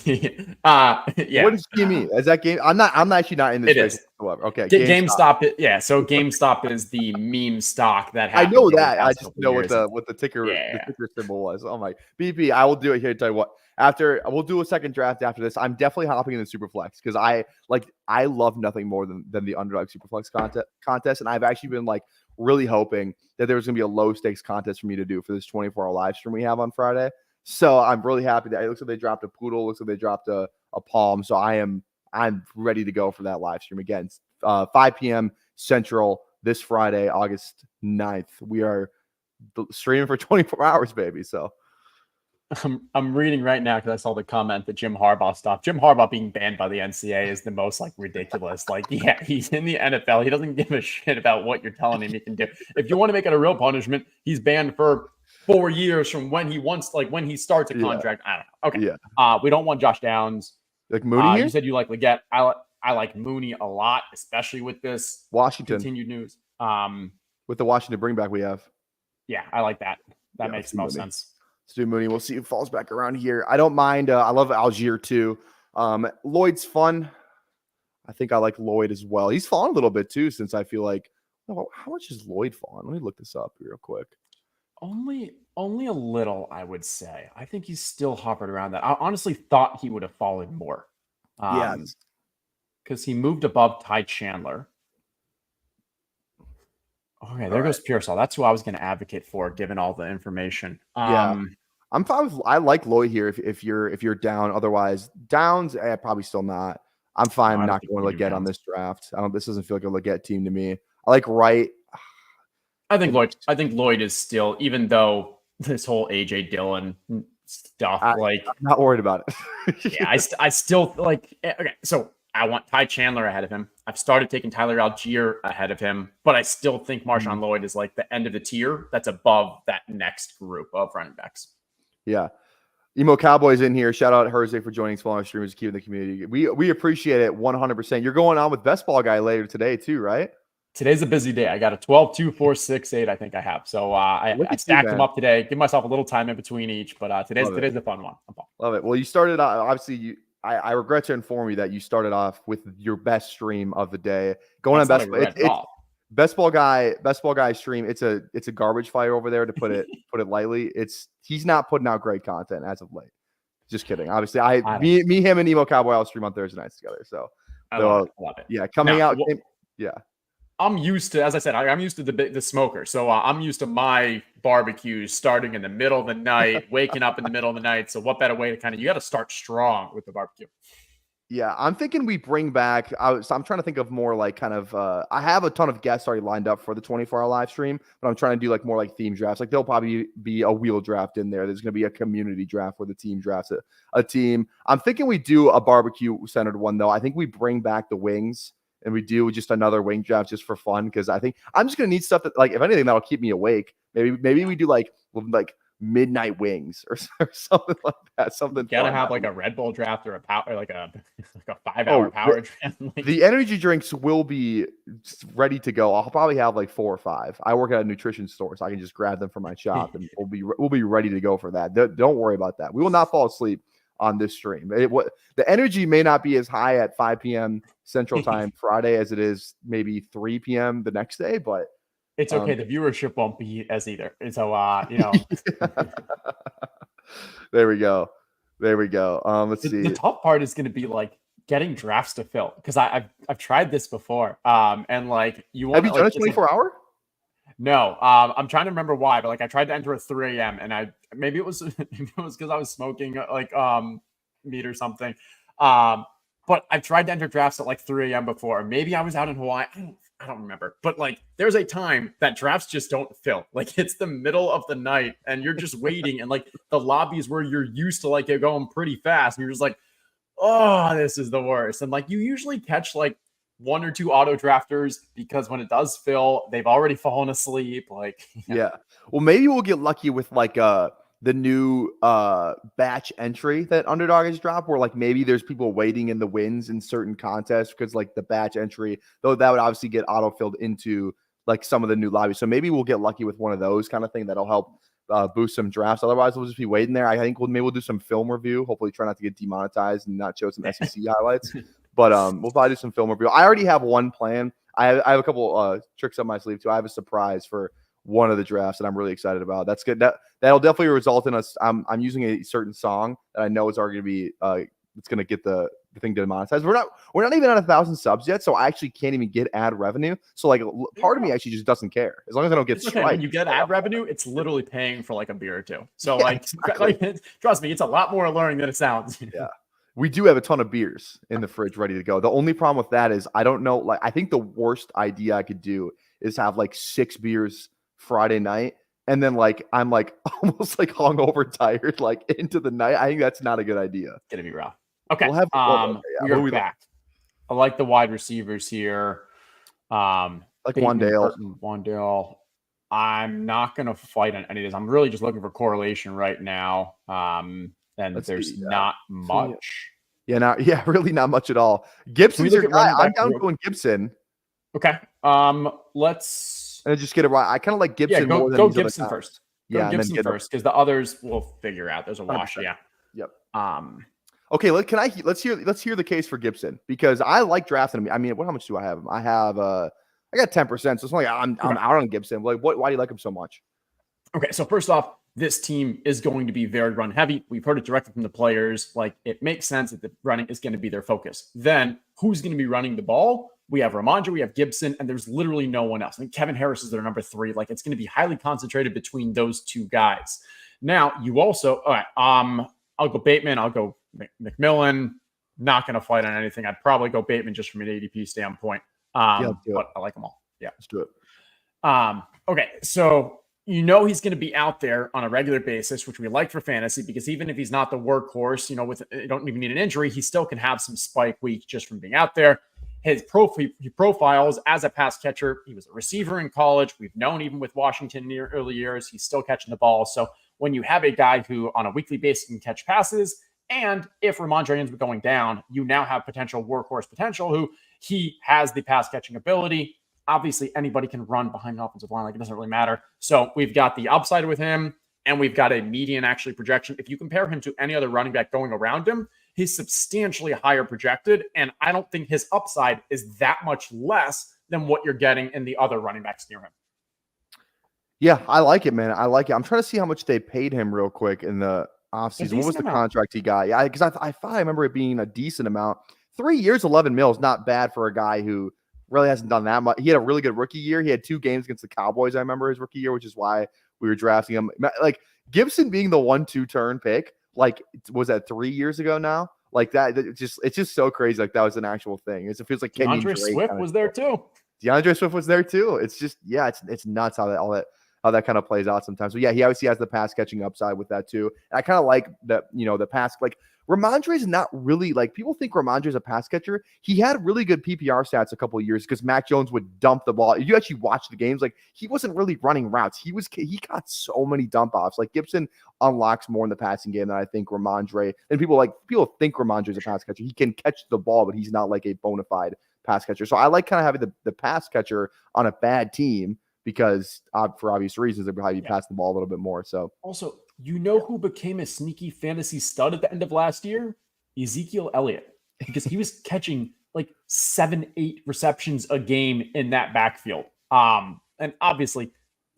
Yeah. What does he mean? Is that game? I'm actually not in this space whatsoever. Okay. GameStop. So GameStop is the meme stock that I know that. I just know what the ticker symbol was. Oh my BP, I will do it here. Tell you what. We'll do a second draft after this. I'm definitely hopping in the Superflex because I love nothing more than the underdog Superflex contest. And I've actually been like really hoping that there was gonna be a low stakes contest for me to do for this 24-hour live stream we have on Friday. So I'm really happy that it looks like they dropped a poodle. Looks like they dropped a palm. So I'm ready to go for that live stream again. 5 p.m. Central this Friday, August 9th. We are streaming for 24 hours, baby. So I'm reading right now because I saw the comment that Jim Harbaugh stopped. Jim Harbaugh being banned by the NCAA is the most like ridiculous. Like, yeah, he's in the NFL. He doesn't give a shit about what you're telling him he can do. If you want to make it a real punishment, he's banned for 4 years from when he wants, like when he starts a contract. I don't know. Okay. Yeah. We don't want Josh Downs. Like Mooney here? You said you like Leggett. I like Mooney a lot, especially with this Washington continued news. With the Washington bring back we have. Yeah, I like that. That makes the most sense. Let's do Mooney. We'll see who falls back around here. I don't mind. I love Algier too. Lloyd's fun. I think I like Lloyd as well. He's fallen a little bit too since I feel like, how much is Lloyd fallen? Let me look this up real quick. Only a little, I would say. I think he's still hovering around that. I honestly thought he would have fallen more. Because he moved above Ty Chandler. Okay, there goes Pearsall. That's who I was going to advocate for, given all the information. I'm fine with. I like Lloyd here if you're down. Otherwise, Downs, probably still not. I'm fine not going to Leggett on this draft. This doesn't feel like a Leggett team to me. I like Wright. I think Lloyd is still, even though this whole AJ Dillon stuff, I'm not worried about it. Yeah, I still like. Okay, so I want Ty Chandler ahead of him. I've started taking Tyler Algier ahead of him, but I still think Marshawn Lloyd is like the end of the tier that's above that next group of running backs. Yeah. Emo Cowboys in here. Shout out Herzig for joining smaller streamers, keeping the community. We appreciate it 100%. You're going on with Best Ball Guy later today too, right? Today's a busy day. I got a 12, 2, 4, 6, 8, I think I have. So I stacked them up today. Give myself a little time in between each, but today's a fun one. Love it. Well, you started obviously I regret to inform you that you started off with your best stream of the day. Going on Best Ball Guy stream. It's a garbage fire over there, to put it lightly. He's not putting out great content as of late. Just kidding. Obviously, me, him, and Emo Cowboy all stream on Thursday nights together. So I love it. Yeah, coming out. Yeah. I'm used to, as I said, I'm used to the smoker. So I'm used to my barbecues starting in the middle of the night, waking up in the middle of the night. So what better way to you got to start strong with the barbecue. Yeah, I'm thinking we bring back. I'm trying to think of more like kind of. I have a ton of guests already lined up for the 24-hour live stream, but I'm trying to do like more like theme drafts. Like there'll probably be a wheel draft in there. There's going to be a community draft where the team drafts a team. I'm thinking we do a barbecue centered one though. I think we bring back the wings and we do just another wing draft just for fun, because I think I'm just going to need stuff that, like, if anything, that'll keep me awake. Maybe we do like midnight wings or something like that. Something you gotta have like a Red Bull draft or like a 5-hour power draft. The energy drinks will be ready to go. I'll probably have like 4 or 5. I work at a nutrition store, so I can just grab them from my shop and we'll be ready to go for that. Don't worry about that. We will not fall asleep on this stream. The energy may not be as high at 5 p.m. Central Time Friday as it is maybe 3 p.m. the next day, but it's okay. The viewership won't be as either. So, There we go. Let's see. The tough part is going to be like getting drafts to fill, because I've tried this before. And like you want. Have you done a 24-hour? No. I'm trying to remember why, but like I tried to enter at 3 a.m. and maybe it was because I was smoking like meat or something. But I've tried to enter drafts at like 3 a.m. before. Maybe I was out in Hawaii. I don't remember. But like there's a time that drafts just don't fill. Like it's the middle of the night and you're just waiting, and like the lobbies where you're used to like it going pretty fast, and you're just like, oh, this is the worst. And like you usually catch like 1 or 2 auto drafters, because when it does fill, they've already fallen asleep. Like yeah. Well, maybe we'll get lucky with like the new batch entry that Underdog has dropped, where like maybe there's people waiting in the wins in certain contests, because like the batch entry, though, that would obviously get auto filled into like some of the new lobbies. So maybe we'll get lucky with one of those kind of thing that'll help boost some drafts. Otherwise, we'll just be waiting there. I think we'll do some film review. Hopefully, try not to get demonetized and not show some SEC highlights. But we'll probably do some film review. I already have one plan. I have a couple tricks up my sleeve too. I have a surprise for one of the drafts that I'm really excited about. That's good. That'll definitely result in us. I'm using a certain song that I know is already going to be it's going to get the thing to monetize. We're not even at 1,000 subs yet, so I actually can't even get ad revenue. So like part of me actually just doesn't care as long as I don't get it's okay. When you get ad revenue, it's literally paying for like a beer or two. So like trust me, it's a lot more alluring than it sounds. Yeah. We do have a ton of beers in the fridge ready to go. The only problem with that is I don't know. Like, I think the worst idea I could do is have like 6 beers Friday night, and then like I'm like almost like hungover, tired, like into the night. I think that's not a good idea. It's gonna be rough. Okay. We'll have, we're back. I like the wide receivers here. Like Wandale. I'm not gonna fight on any of this. I'm really just looking for correlation right now. And there's not much. Yeah, really not much at all. Gibson's your guy. I'm down going Gibson. Okay. Let's just get it right. I kind of like Gibson more than go Gibson first. Go Gibson first, because the others we'll figure out. There's a wash. 100%. Yeah. Yep. Okay, let's hear the case for Gibson, because I like drafting him. I mean, how much do I have him? I got 10%, so it's not like I'm out on Gibson. Like, why do you like him so much? Okay, so first off, this team is going to be very run heavy. We've heard it directly from the players. Like, it makes sense that the running is going to be their focus. Then who's going to be running the ball? We have Ramondre, we have Gibson, and there's literally no one else. I mean, Kevin Harris is their number 3. Like, it's going to be highly concentrated between those 2 guys. Now, you also, all right, I'll go Bateman, I'll go McMillan. Not going to fight on anything. I'd probably go Bateman just from an ADP standpoint. But I like them all. Yeah, let's do it. Okay, so he's going to be out there on a regular basis, which we like for fantasy, because even if he's not the workhorse, you don't even need an injury, he still can have some spike week just from being out there. His profiles as a pass catcher, he was a receiver in college. We've known even with Washington in the early years, he's still catching the ball. So when you have a guy who on a weekly basis can catch passes, and if Ramondre ends up going down, you now have potential workhorse potential who he has the pass catching ability. Obviously, anybody can run behind an offensive line. Like, it doesn't really matter. So we've got the upside with him, and we've got a median actually projection. If you compare him to any other running back going around him, he's substantially higher projected, and I don't think his upside is that much less than what you're getting in the other running backs near him. Yeah, I like it, man. I like it. I'm trying to see how much they paid him real quick in the offseason. What was the contract he got? Yeah, because I thought I remember it being a decent amount. 3 years, 11 mils, not bad for a guy who really hasn't done that much. He had a really good rookie year. He had 2 games against the Cowboys, I remember, his rookie year, which is why we were drafting him. Like, Gibson being the 1-2 turn pick, like, was that 3 years ago now? Like, that, it's just so crazy. Like, that was an actual thing. It feels like DeAndre Swift was there too. DeAndre Swift was there too. It's just, yeah, it's nuts how that kind of plays out sometimes. But yeah, he obviously has the pass catching upside with that too. And I kind of like that, the pass, like, Ramondre is not really, like, people think Ramondre is a pass catcher. He had really good PPR stats a couple of years because Mac Jones would dump the ball. If you actually watch the games, like, he wasn't really running routes. He got so many dump offs. Like, Gibson unlocks more in the passing game than I think Ramondre. And people think Ramondre is a pass catcher. He can catch the ball, but he's not like a bona fide pass catcher. So I like kind of having the pass catcher on a bad team because for obvious reasons, they'll probably be passing the ball a little bit more. So also, who became a sneaky fantasy stud at the end of last year? Ezekiel Elliott, because he was catching like 7-8 receptions a game in that backfield. And obviously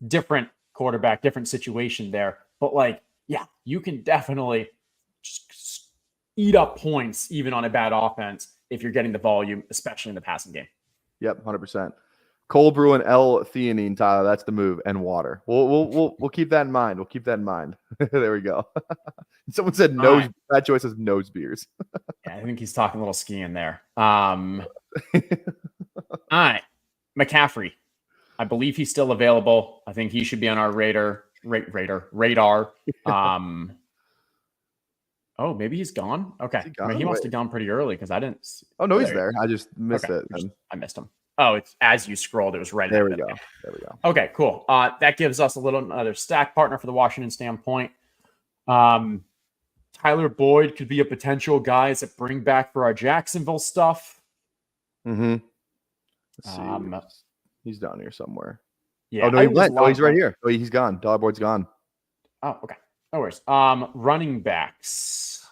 different quarterback, different situation there, but like, yeah, you can definitely just eat up points even on a bad offense if you're getting the volume, especially in the passing game. Yep, 100%. Cold brew and L-theanine, Tyler. That's the move, and water. We'll keep that in mind. We'll keep that in mind. There we go. Someone said nose. Right. That choice is nose beers. Yeah, I think he's talking a little skiing there. All right, McCaffrey. I believe he's still available. I think he should be on our radar. Oh, maybe he's gone. Okay, he must have gone pretty early because I didn't. Oh no, he's there. I just missed it. I missed him. Oh, it's as you scrolled, it was right there. There we go. Okay, cool. That gives us another stack partner for the Washington standpoint. Tyler Boyd could be a potential guy to bring back for our Jacksonville stuff. Mm-hmm. Let's see. He's down here somewhere. Yeah. Oh no, he went. Oh, he's right here. Oh, he's gone. Tyler Boyd's gone. Oh, okay. No worries. Running backs.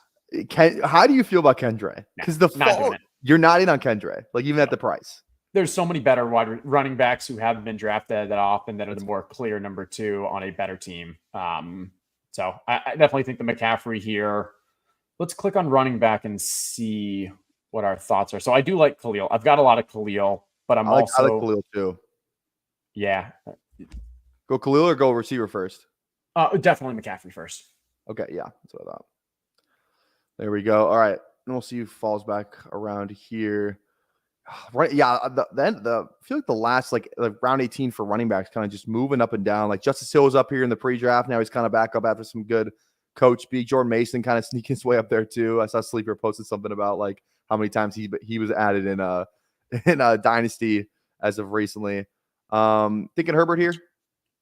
How do you feel about Kendre? Because you're not in on Kendre, like even at the price. There's so many better wide running backs who haven't been drafted that often that are the more clear number 2 on a better team. So I definitely think the McCaffrey here. Let's click on running back and see what our thoughts are. So I do like Khalil. I've got a lot of Khalil, but I like Khalil too. Yeah. Go Khalil or go receiver first? Definitely McCaffrey first. Okay, yeah, that's what I thought. There we go. All right, and we'll see who falls back around here. Right, yeah. I feel like the last like round 18 for running backs kind of just moving up and down. Like Justice Hill was up here in the pre-draft. Now he's kind of back up after some good coach speak. Jordan Mason kind of sneaking his way up there too. I saw Sleeper posted something about like how many times he was added in a dynasty as of recently. Thinking Herbert here.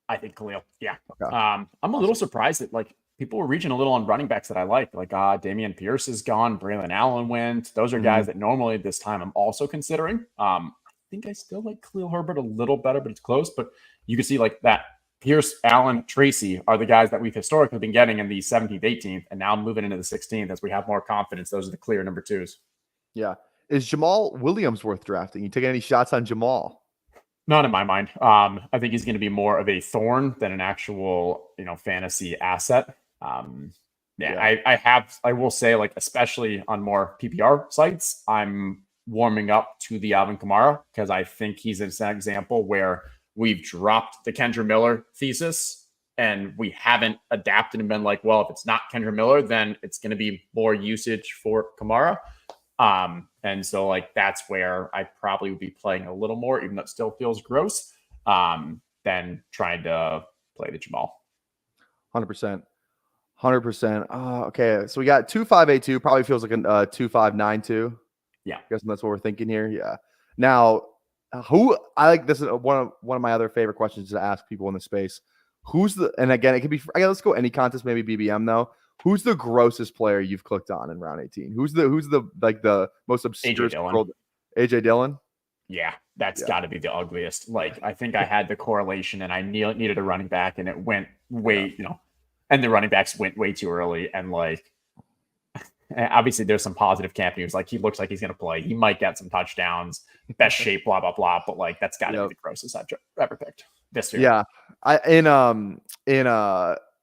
I think Khalil. Yeah. Okay. I'm a little surprised that like people were reaching a little on running backs that I like. Like Damian Pierce is gone. Braylon Allen went. Those are guys that normally at this time I'm also considering. I think I still like Khalil Herbert a little better, but it's close. But you can see like that Pierce, Allen, Tracy are the guys that we've historically been getting in the 17th, 18th, and now moving into the 16th as we have more confidence. Those are the clear number twos. Yeah. Is Jamal Williams worth drafting? You taking any shots on Jamal? Not in my mind. I think he's going to be more of a thorn than an actual, fantasy asset. I will say, like, especially on more PPR sites, I'm warming up to the Alvin Kamara because I think he's an example where we've dropped the Kendra Miller thesis and we haven't adapted and been like, well, if it's not Kendra Miller, then it's going to be more usage for Kamara. And so like that's where I probably would be playing a little more, even though it still feels gross, than trying to play the Jamal. 100%. Okay, so we got 2582. Probably feels like a 2592. Yeah, guessing that's what we're thinking here. Yeah. Now, who I like this is one of my other favorite questions to ask people in the space. And again, it could be. Let's go any contest, maybe BBM though. Who's the grossest player you've clicked on in round 18? Who's the like the most obscure? AJ Dillon. Yeah, that's got to be the ugliest. Like I think I had the correlation, and I needed a running back, and it went way, and the running backs went way too early, and like obviously there's some positive camp news. Like he looks like he's going to play. He might get some touchdowns, best shape, blah blah blah. But like that's got to be the grossest I've ever picked this year. Yeah,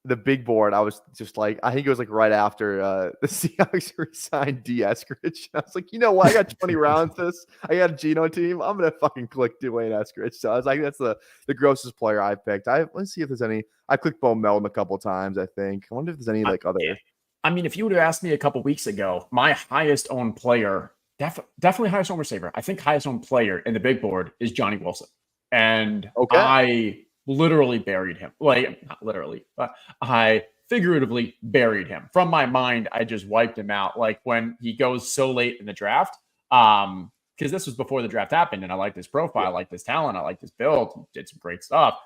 the big board, I was just like, I think it was like right after the Seahawks resigned D. Eskridge. I was like, you know what? I got 20 rounds this. I got a Geno team. I'm going to fucking click Dwayne Eskridge. So I was like, that's the grossest player I've picked. Let's see if there's any. I clicked Bo Melton a couple times, I think. I wonder if there's any like other. I mean, if you would have asked me a couple weeks ago, my highest owned player, definitely highest owned receiver, I think highest owned player in the big board is Johnny Wilson. And I literally buried him. Like, not literally, but I figuratively buried him. From my mind, I just wiped him out. Like when he goes so late in the draft, because this was before the draft happened, and I liked his profile, I liked his talent, I liked his build, he did some great stuff.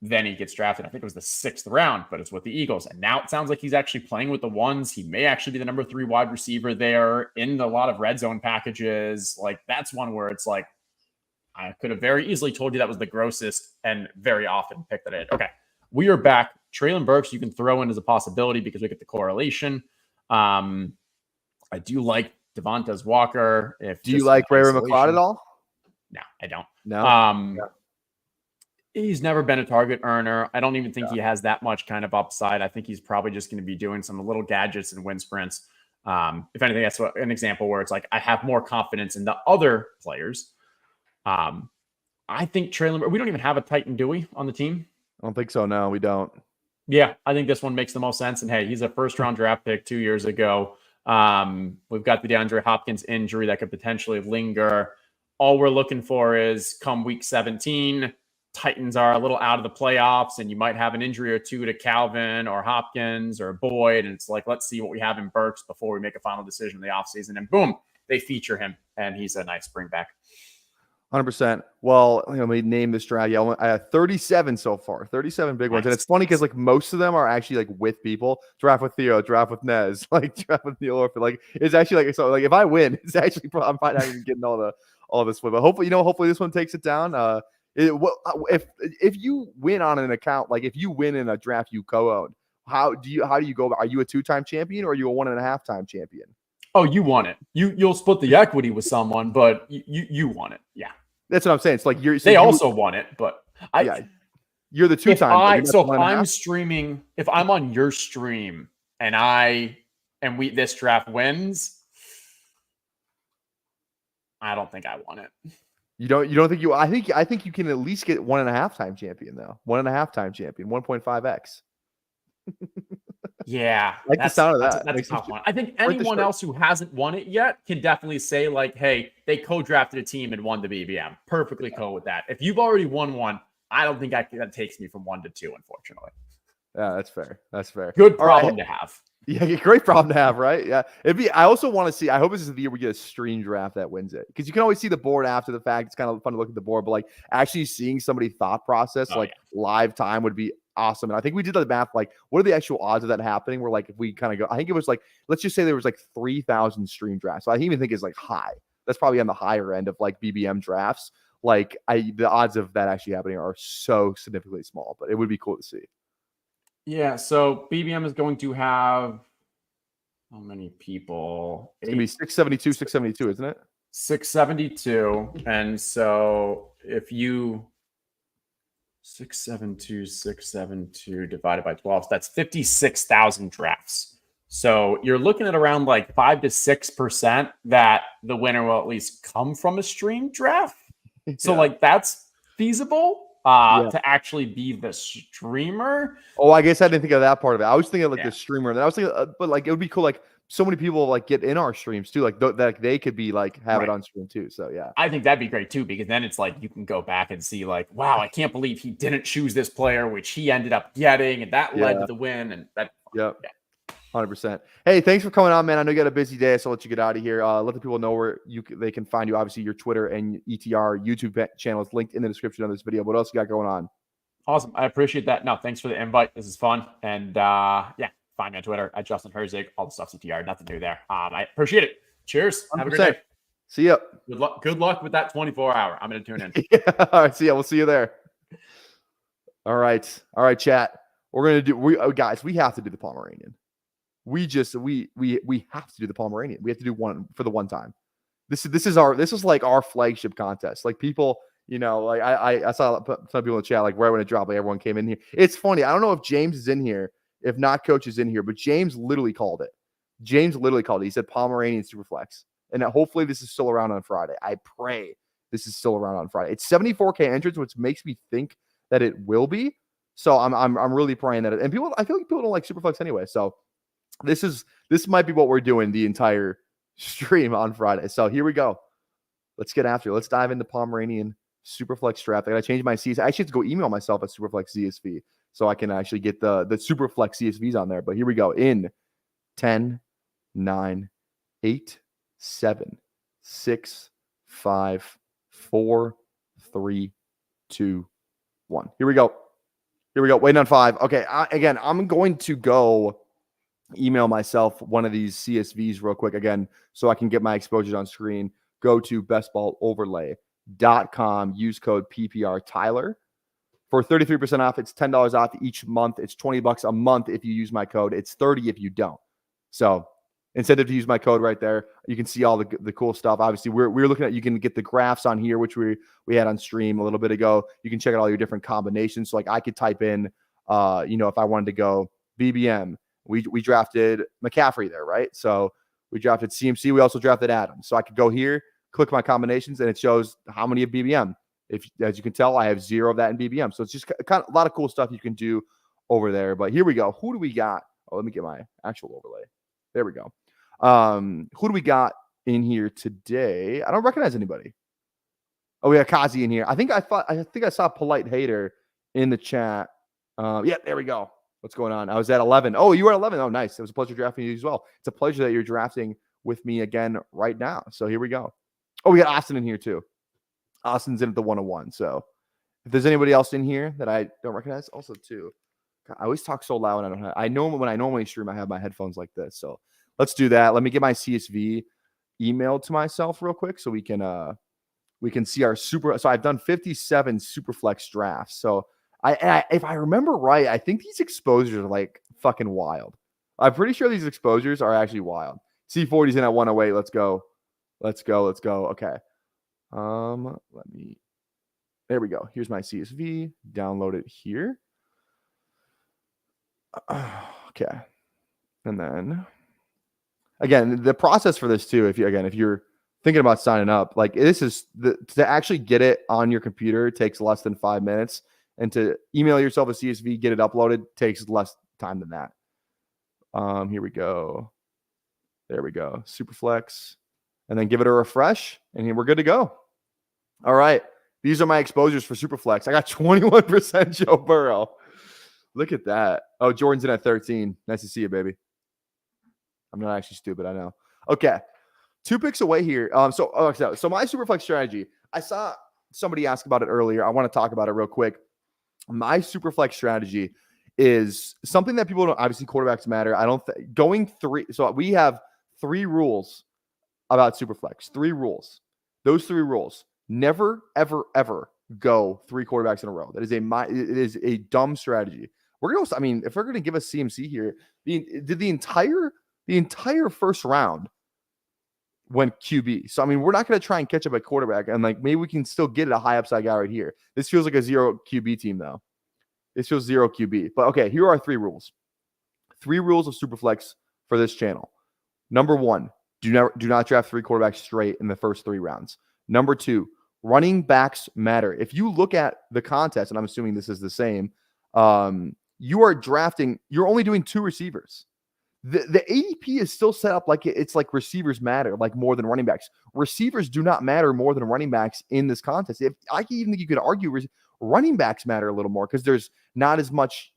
Then he gets drafted. I think it was the 6th round, but it's with the Eagles. And now it sounds like he's actually playing with the ones. He may actually be the number 3 wide receiver there in a lot of red zone packages. Like that's one where it's like, I could have very easily told you that was the grossest and very often picked it. Okay, we are back. Treylon Burks you can throw in as a possibility because we get the correlation. I do like Devontae Walker. Do you like Ray McLeod at all? No, I don't. No. He's never been a target earner. I don't even think he has that much kind of upside. I think he's probably just going to be doing some little gadgets and wind sprints. If anything, that's an example where it's like I have more confidence in the other players. I think Treylon, we don't even have a Titan, do we, on the team? I don't think so. No, we don't. Yeah, I think this one makes the most sense. And hey, he's a first-round draft pick 2 years ago. We've got the DeAndre Hopkins injury that could potentially linger. All we're looking for is come week 17, Titans are a little out of the playoffs, and you might have an injury or two to Calvin or Hopkins or Boyd. And it's like, let's see what we have in Burks before we make a final decision in the offseason. And boom, they feature him, and he's a nice bring back. 100%. Well, let me name this draft. Yeah, I have 37 so far, 37 big ones. And it's funny because like most of them are actually like with people. Draft with Theo, draft with Nez, like draft with Neil Orphan. Like it's actually like, so like if I win, it's actually probably, I'm probably not even getting all this win. But hopefully, hopefully this one takes it down. If you win on an account, like if you win in a draft you co-own, how do you go about? Are you a 2-time champion or are you a 1.5-time champion? Oh, you won it. You'll split the equity with someone, but you won it. Yeah, that's what I'm saying. It's like they also won it, but you're the 2-time. So if I'm streaming, if I'm on your stream and this draft wins, I don't think I want it. You don't think I think you can at least get 1.5-time champion though. 1.5-time champion, 1.5x. Yeah, Like the sound of that. That's a Makes me tough one. I think print the anyone shirt. else who hasn't won it yet can definitely say like, hey, they co-drafted a team and won the BBM. Perfectly cool with that. If you've already won one, I don't think that takes me from 1 to 2, unfortunately. Yeah, that's fair. That's fair. Good problem to have. Yeah, great problem to have, right? Yeah. I also want to see, I hope this is the year we get a stream draft that wins it. Because you can always see the board after the fact. It's kind of fun to look at the board, but like actually seeing somebody thought process, live time would be awesome. And I think we did the math, like, what are the actual odds of that happening? Where like if we kind of go, I think it was like, let's just say there was like 3,000 stream drafts. So I even think it's like high. That's probably on the higher end of like BBM drafts. Like the odds of that actually happening are so significantly small, but it would be cool to see. Yeah, so BBM is going to have how many people? It's going to be 672, isn't it? 672. And so if you 672 divided by 12, so that's 56,000 drafts. So you're looking at around like 5 to 6% that the winner will at least come from a stream draft. So like that's feasible. To actually be the streamer. Oh, I guess I didn't think of that part of it. I was thinking of like the streamer, and then I was thinking, but like it would be cool, like so many people like get in our streams too, like that they could be like have it on stream too. So yeah, I think that'd be great too, because then it's like you can go back and see like, wow, I can't believe he didn't choose this player, which he ended up getting, and that led to the win. And that, 100%. Hey, thanks for coming on, man. I know you got a busy day, so I'll let you get out of here. Let the people know where they can find you. Obviously, your Twitter and ETR YouTube channel is linked in the description of this video. What else you got going on? Awesome. I appreciate that. No, thanks for the invite. This is fun. And find me on Twitter at Justin Herzig. All the stuff's ETR. Nothing new there. I appreciate it. Cheers. 100%. Have a great day. See ya. Good luck with that 24-hour. I'm going to tune in. All right. See ya. We'll see you there. All right, chat. We're going to guys, we have to do the Pomeranian. We have to do the Pomeranian. We have to do one for the one time. This is like our flagship contest. Like people, like I saw some people in the chat, like right when it dropped, like everyone came in here. It's funny. I don't know if James is in here, if not Coach is in here, but James literally called it. He said Pomeranian Superflex. And hopefully this is still around on Friday. I pray this is still around on Friday. It's 74K entrance, which makes me think that it will be. So I'm really praying that and I feel like people don't like Superflex anyway. So this might be what we're doing the entire stream on Friday. So here we go. Let's get after it. Let's dive into Pomeranian Superflex draft. I got to change my CSV. I actually have to go email myself a Superflex CSV so I can actually get the Superflex CSVs on there. But here we go. In 10, 9, 8, 7, 6, 5, 4, 3, 2, 1. Here we go. Waiting on 5. Okay. Again, I'm going to go email myself one of these CSVs real quick again so I can get my exposures on screen. Go to bestballoverlay.com. Use code PPR Tyler for 33% off. It's $10 off each month. It's $20 a month if you use my code. It's $30 if you don't. So incentive to use my code right there. You can see all the cool stuff. Obviously, we're looking at, you can get the graphs on here, which we had on stream a little bit ago. You can check out all your different combinations. So like I could type in, if I wanted to go BBM, we drafted McCaffrey there, right? So we drafted CMC. We also drafted Adams. So I could go here, click my combinations, and it shows how many of BBM. As you can tell, I have 0 of that in BBM. So it's just kind of a lot of cool stuff you can do over there. But here we go. Who do we got? Oh, let me get my actual overlay. There we go. Who do we got in here today? I don't recognize anybody. Oh, we got Kazi in here. I think I saw Polite Hater in the chat. Yeah, there we go. What's going on? I was at 11. Oh, you were at 11. Oh, nice. It was a pleasure drafting you as well. It's a pleasure that you're drafting with me again right now. So here we go. Oh, we got Austin in here too. Austin's in at the 101. So if there's anybody else in here that I don't recognize, also too. I always talk so loud when I know when I normally stream, I have my headphones like this. So let's do that. Let me get my CSV emailed to myself real quick so we can see our super. So I've done 57 Superflex drafts. So if I remember right, I think these exposures are like fucking wild. I'm pretty sure these exposures are actually wild. C40's in at 108. Let's go. Okay. There we go. Here's my CSV. Download it here. Okay. And then again, the process for this too, if you're thinking about signing up, like this is to actually get it on your computer takes less than 5 minutes, and to email yourself a CSV, get it uploaded takes less time than that. Here we go. There we go. Superflex, and then give it a refresh, and we're good to go. All right. These are my exposures for Superflex. I got 21% Joe Burrow. Look at that. Oh, Jordan's in at 13. Nice to see you, baby. I'm not actually stupid, I know. Okay. 2 picks away here. So my Superflex strategy, I saw somebody ask about it earlier. I want to talk about it real quick. My Superflex strategy is something that people don't, obviously quarterbacks matter. I don't going 3. So we have 3 rules about Superflex. 3 rules. Those 3 rules. Never, ever, ever go 3 quarterbacks in a row. It is a dumb strategy. We're going to, I mean, if we're going to give a CMC here, the entire first round went QB. So, I mean, we're not going to try and catch up at quarterback, and like maybe we can still get a high upside guy right here. This feels like a 0 QB team, though. This feels 0 QB. But okay, here are 3 rules. 3 rules of Superflex for this channel. Number 1, do not draft 3 quarterbacks straight in the first 3 rounds. Number 2, running backs matter. If you look at the contest, and I'm assuming this is the same, you are drafting, you're only doing 2 receivers. The ADP is still set up like it's like receivers matter, like more than running backs. Receivers do not matter more than running backs in this contest. I even think you could argue running backs matter a little more because there's not as much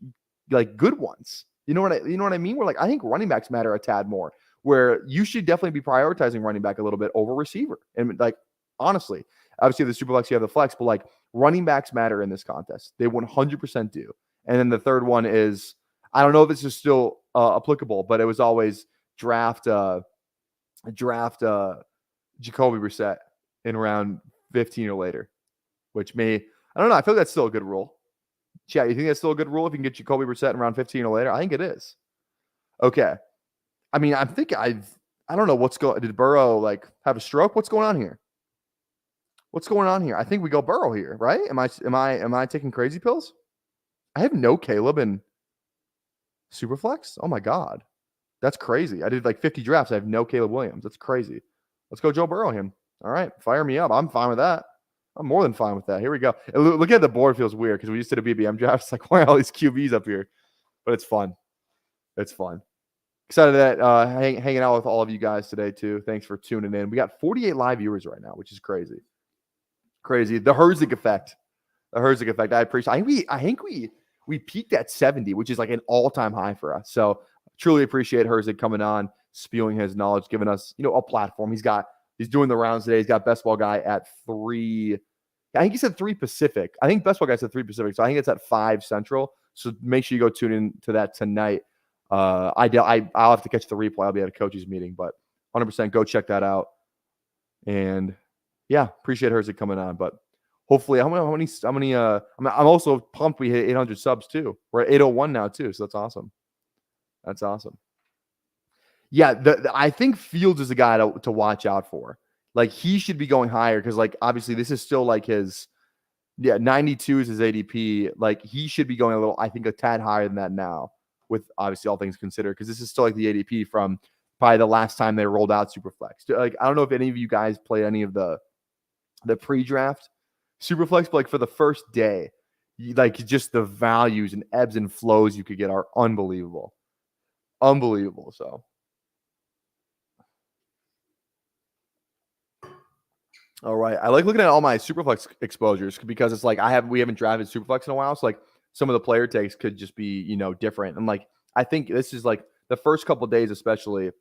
like good ones. You know what I mean? Where like I think running backs matter a tad more. Where you should definitely be prioritizing running back a little bit over receiver. And like honestly, obviously the Superflex you have the flex, but like running backs matter in this contest. They 100% do. And then the third one is, I don't know if this is still applicable, but it was always draft Jacoby Brissett in round 15 or later, which I don't know. I feel like that's still a good rule. Chat, you think that's still a good rule if you can get Jacoby Brissett in round 15 or later? I think it is. Okay. I mean, I don't know what's going. Did Burrow like have a stroke? What's going on here? What's going on here? I think we go Burrow here, right? Am I taking crazy pills? I have no Caleb in Superflex. Oh my God. That's crazy. I did like 50 drafts. I have no Caleb Williams. That's crazy. Let's go Joe Burrow him. All right. Fire me up. I'm fine with that. I'm more than fine with that. Here we go. Look at the board feels weird because we just did a BBM draft. It's like, why are all these QBs up here? But it's fun. It's fun. Excited that hanging out with all of you guys today too. Thanks for tuning in. We got 48 live viewers right now, which is crazy. Crazy. The Herzig effect. The Herzig effect. I appreciate. I think we peaked at 70, which is like an all-time high for us. So truly appreciate Herzig coming on, spewing his knowledge, giving us, a platform. He's doing the rounds today. He's got Best Ball Guy at 3. I think he said 3 Pacific. I think Best Ball Guy said 3 Pacific. So I think it's at 5 Central. So make sure you go tune in to that tonight. I'll have to catch the replay. I'll be at a coaches meeting, but 100% go check that out. And yeah, appreciate Herzig coming on. But hopefully, how many? I'm also pumped. We hit 800 subs too. We're at 801 now too, so that's awesome. That's awesome. Yeah, I think Fields is a guy to watch out for. Like he should be going higher because like obviously this is still like his 92 is his ADP. Like he should be going a tad higher than that now. With obviously all things considered, because this is still like the ADP from probably the last time they rolled out Superflex. Like I don't know if any of you guys played any of the pre-draft Superflex, but like for the first day, like just the values and ebbs and flows you could get are unbelievable, unbelievable. So, all right, I like looking at all my Superflex exposures because it's like we haven't drafted Superflex in a while, so like. Some of the player takes could just be, different. And like, I think this is like the first couple of days, especially,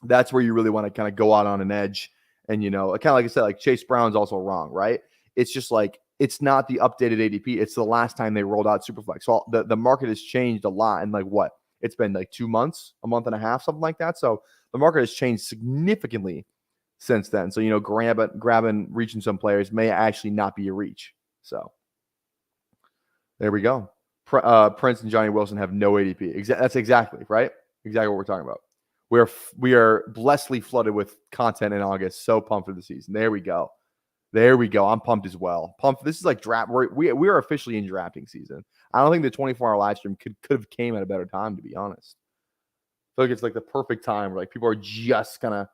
that's where you really want to kind of go out on an edge. And, kind of like I said, like Chase Brown's also wrong, right? It's just like, it's not the updated ADP. It's the last time they rolled out Superflex. So the market has changed a lot. And like what? It's been like 2 months, a month and a half, something like that. So the market has changed significantly since then. So, grabbing, reaching some players may actually not be a reach. So. There we go. Prince and Johnny Wilson have no ADP. That's exactly right. Exactly what we're talking about. We are blessedly flooded with content in August. So pumped for the season. There we go. I'm pumped as well. Pumped. This is like draft. We are officially in drafting season. I don't think the 24-hour live stream could have came at a better time, to be honest. I feel like it's like the perfect time where like people are just kind of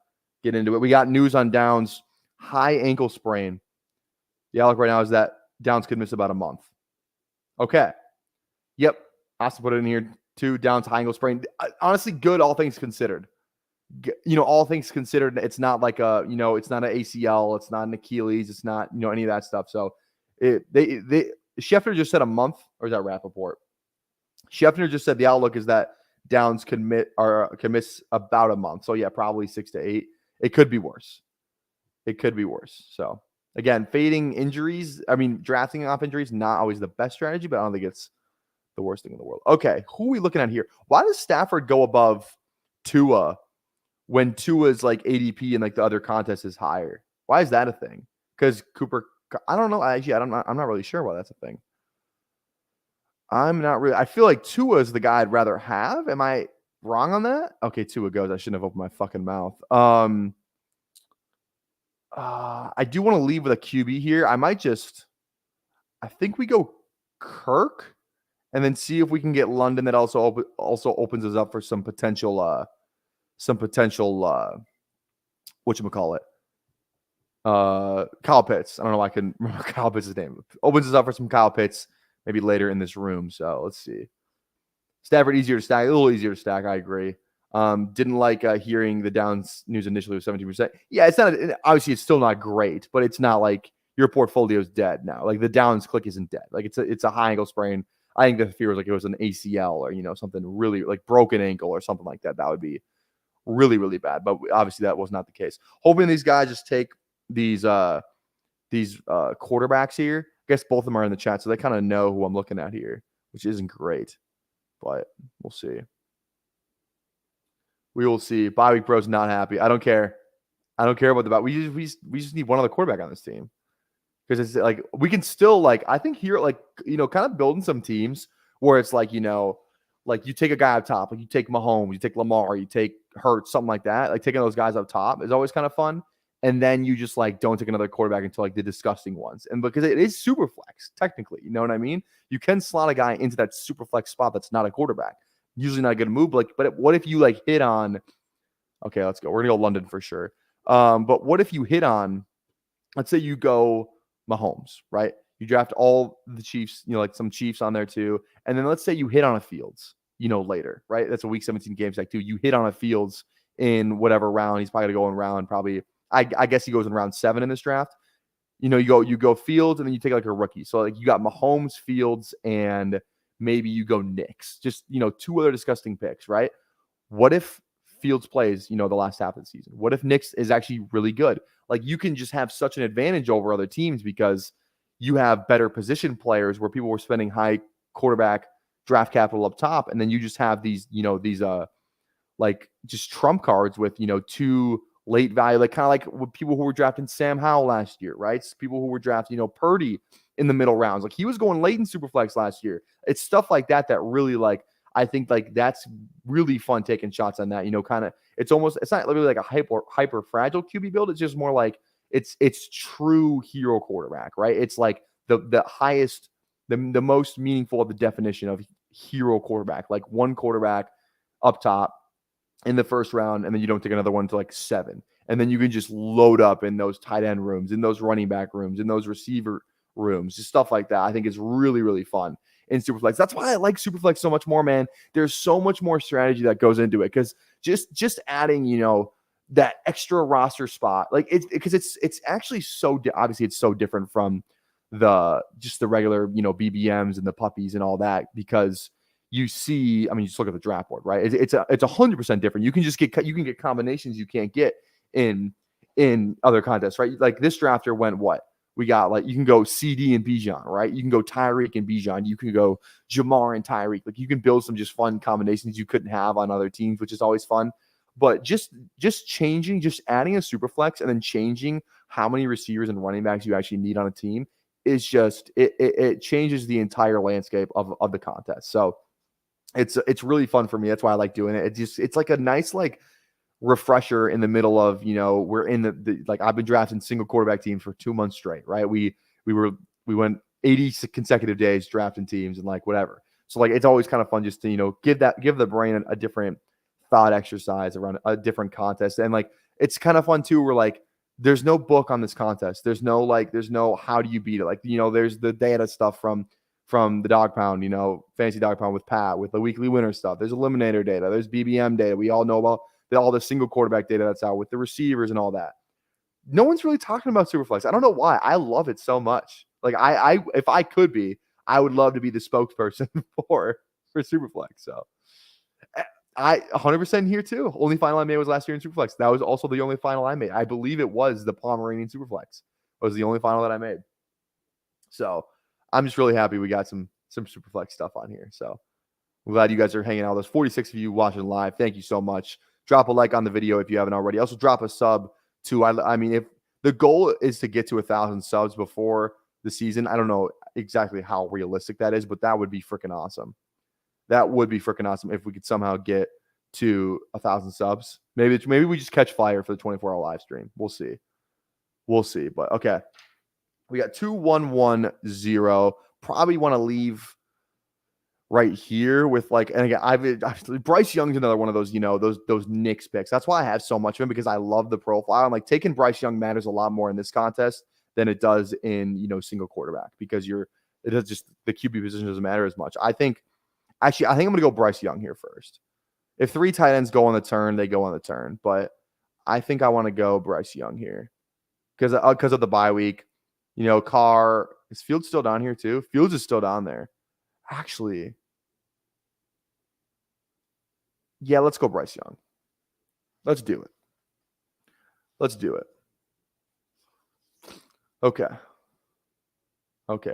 get into it. We got news on Downs, high ankle sprain. The outlook right now is that Downs could miss about a month. Okay. Yep. Austin put it in here too. Downs, high ankle sprain. Honestly, good, all things considered. All things considered, it's not like it's not an ACL, it's not an Achilles, it's not, any of that stuff. So Schefter just said a month, or is that Rappaport? Schefter just said the outlook is that Downs can miss about a month. So yeah, probably 6 to 8. It could be worse. So again, fading injuries. I mean, drafting off injuries, not always the best strategy, but I don't think it's the worst thing in the world. Okay, who are we looking at here? Why does Stafford go above Tua when Tua's like ADP and like the other contest is higher? Why is that a thing? Because Cooper, I don't know. Actually, I'm not really sure why that's a thing. I'm not really. I feel like Tua is the guy I'd rather have. Am I wrong on that? Okay, Tua goes. I shouldn't have opened my fucking mouth. I do want to leave with a QB here. I think we go Kirk and then see if we can get London. That also opens us up for some potential whatchamacallit? Kyle Pitts. I don't know why I can remember Kyle Pitts' name. Opens us up for some Kyle Pitts maybe later in this room. So let's see. Stafford easier to stack, a little easier to stack. I agree. Didn't like hearing the Downs news initially with 17%. Yeah, it's not, obviously it's still not great, but it's not like your portfolio is dead now. Like the Downs click isn't dead. Like it's a high ankle sprain. I think the fear was like it was an ACL or, something really like broken ankle or something like that. That would be really, really bad. But obviously that was not the case. Hoping these guys just take these quarterbacks here. I guess both of them are in the chat, so they kind of know who I'm looking at here, which isn't great, but we'll see. We will see. Bye week bro's not happy. I don't care. I don't care about the bye. We just need one other quarterback on this team, because it's like we can still like I think here like kind of building some teams where it's like like you take a guy up top, like you take Mahomes, you take Lamar, you take Hurts, something like that. Like taking those guys up top is always kind of fun. And then you just like don't take another quarterback until like the disgusting ones. And because it is super flex, technically, you know what I mean? You can slot a guy into that super flex spot that's not a quarterback. Usually not a good move. But what if you like hit on, okay, let's go. We're gonna go London for sure. But what if you hit on, let's say you go Mahomes, right? You draft all the Chiefs, like some Chiefs on there too. And then let's say you hit on a Fields, later, right? That's a week 17 game stack too. You hit on a Fields in whatever round. He's probably gonna go in round probably. I guess he goes in round 7 in this draft. You go Fields and then you take like a rookie. So like you got Mahomes, Fields, and maybe you go Knicks. Just 2 other disgusting picks, right? What if Fields plays, the last half of the season? What if Knicks is actually really good? Like you can just have such an advantage over other teams because you have better position players where people were spending high quarterback draft capital up top, and then you just have these, like just trump cards with 2 late value, like kind of like with people who were drafting Sam Howell last year, right? People who were drafting, Purdy in the middle rounds. Like he was going late in Superflex last year. It's stuff like that that really like I think like that's really fun taking shots on that. Kind of it's not literally like a hyper fragile QB build. It's just more like it's true hero quarterback, right? It's like the highest, the most meaningful of the definition of hero quarterback, like one quarterback up top in the first round, and then you don't take another one to like 7. And then you can just load up in those tight end rooms, in those running back rooms, in those receiver rooms, just stuff like that. I think it's really, really fun in Superflex. That's why I like Superflex so much more, man. There's so much more strategy that goes into it, because just adding, that extra roster spot, like it's actually so obviously it's so different from the regular, BBMs and the puppies and all that, because you see, I mean, just look at the draft board, right? It's 100% different. You can get combinations you can't get in other contests, right? Like this drafter went what? We got like, you can go CD and Bijan, right? You can go Tyreek and Bijan. You can go Jamar and Tyreek. Like you can build some just fun combinations you couldn't have on other teams, which is always fun. But just adding a super flex and then changing how many receivers and running backs you actually need on a team is just, it changes the entire landscape of the contest. So it's really fun for me. That's why I like doing it. It's like a nice like refresher in the middle of, we're in the like I've been drafting single quarterback teams for 2 months straight, right? We went 80 consecutive days drafting teams and like whatever. So like it's always kind of fun just to give the brain a different thought exercise around a different contest. And like it's kind of fun too. We're like, there's no book on this contest. There's no how do you beat it? Like, there's the data stuff from the Dog Pound, Fantasy Dog Pound with Pat, with the weekly winner stuff. There's eliminator data. There's BBM data. We all know about all the single quarterback data that's out with the receivers and all that. No one's really talking about Superflex. I don't know why. I love it so much. Like, I if I could be, I would love to be the spokesperson for Superflex. So I 100% here too. Only final I made was last year in Superflex. That was also the only final I made. I believe it was the Pomeranian Superflex. It was the only final that I made. So I'm just really happy we got some Superflex stuff on here. So I'm glad you guys are hanging out. There's 46 of you watching live. Thank you so much. Drop a like on the video if you haven't already. Also drop a sub too. I mean, if the goal is to get to 1,000 subs before the season, I don't know exactly how realistic that is, but that would be freaking awesome. That would be freaking awesome if we could somehow get to 1,000 subs. Maybe we just catch fire for the 24-hour live stream. We'll see. But okay. We got 2-1-1-0. Probably want to leave right here with and again, Bryce Young's another one of those, those Knicks picks. That's why I have so much of him, because I love the profile. I'm like, taking Bryce Young matters a lot more in this contest than it does in, single quarterback, because the QB position doesn't matter as much. I think I'm going to go Bryce Young here first. If 3 tight ends go on the turn, they go on the turn. But I think I want to go Bryce Young here because of the bye week. Carr, is Fields still down here too? Fields is still down there. Actually, yeah, let's go Bryce Young. Let's do it. Okay.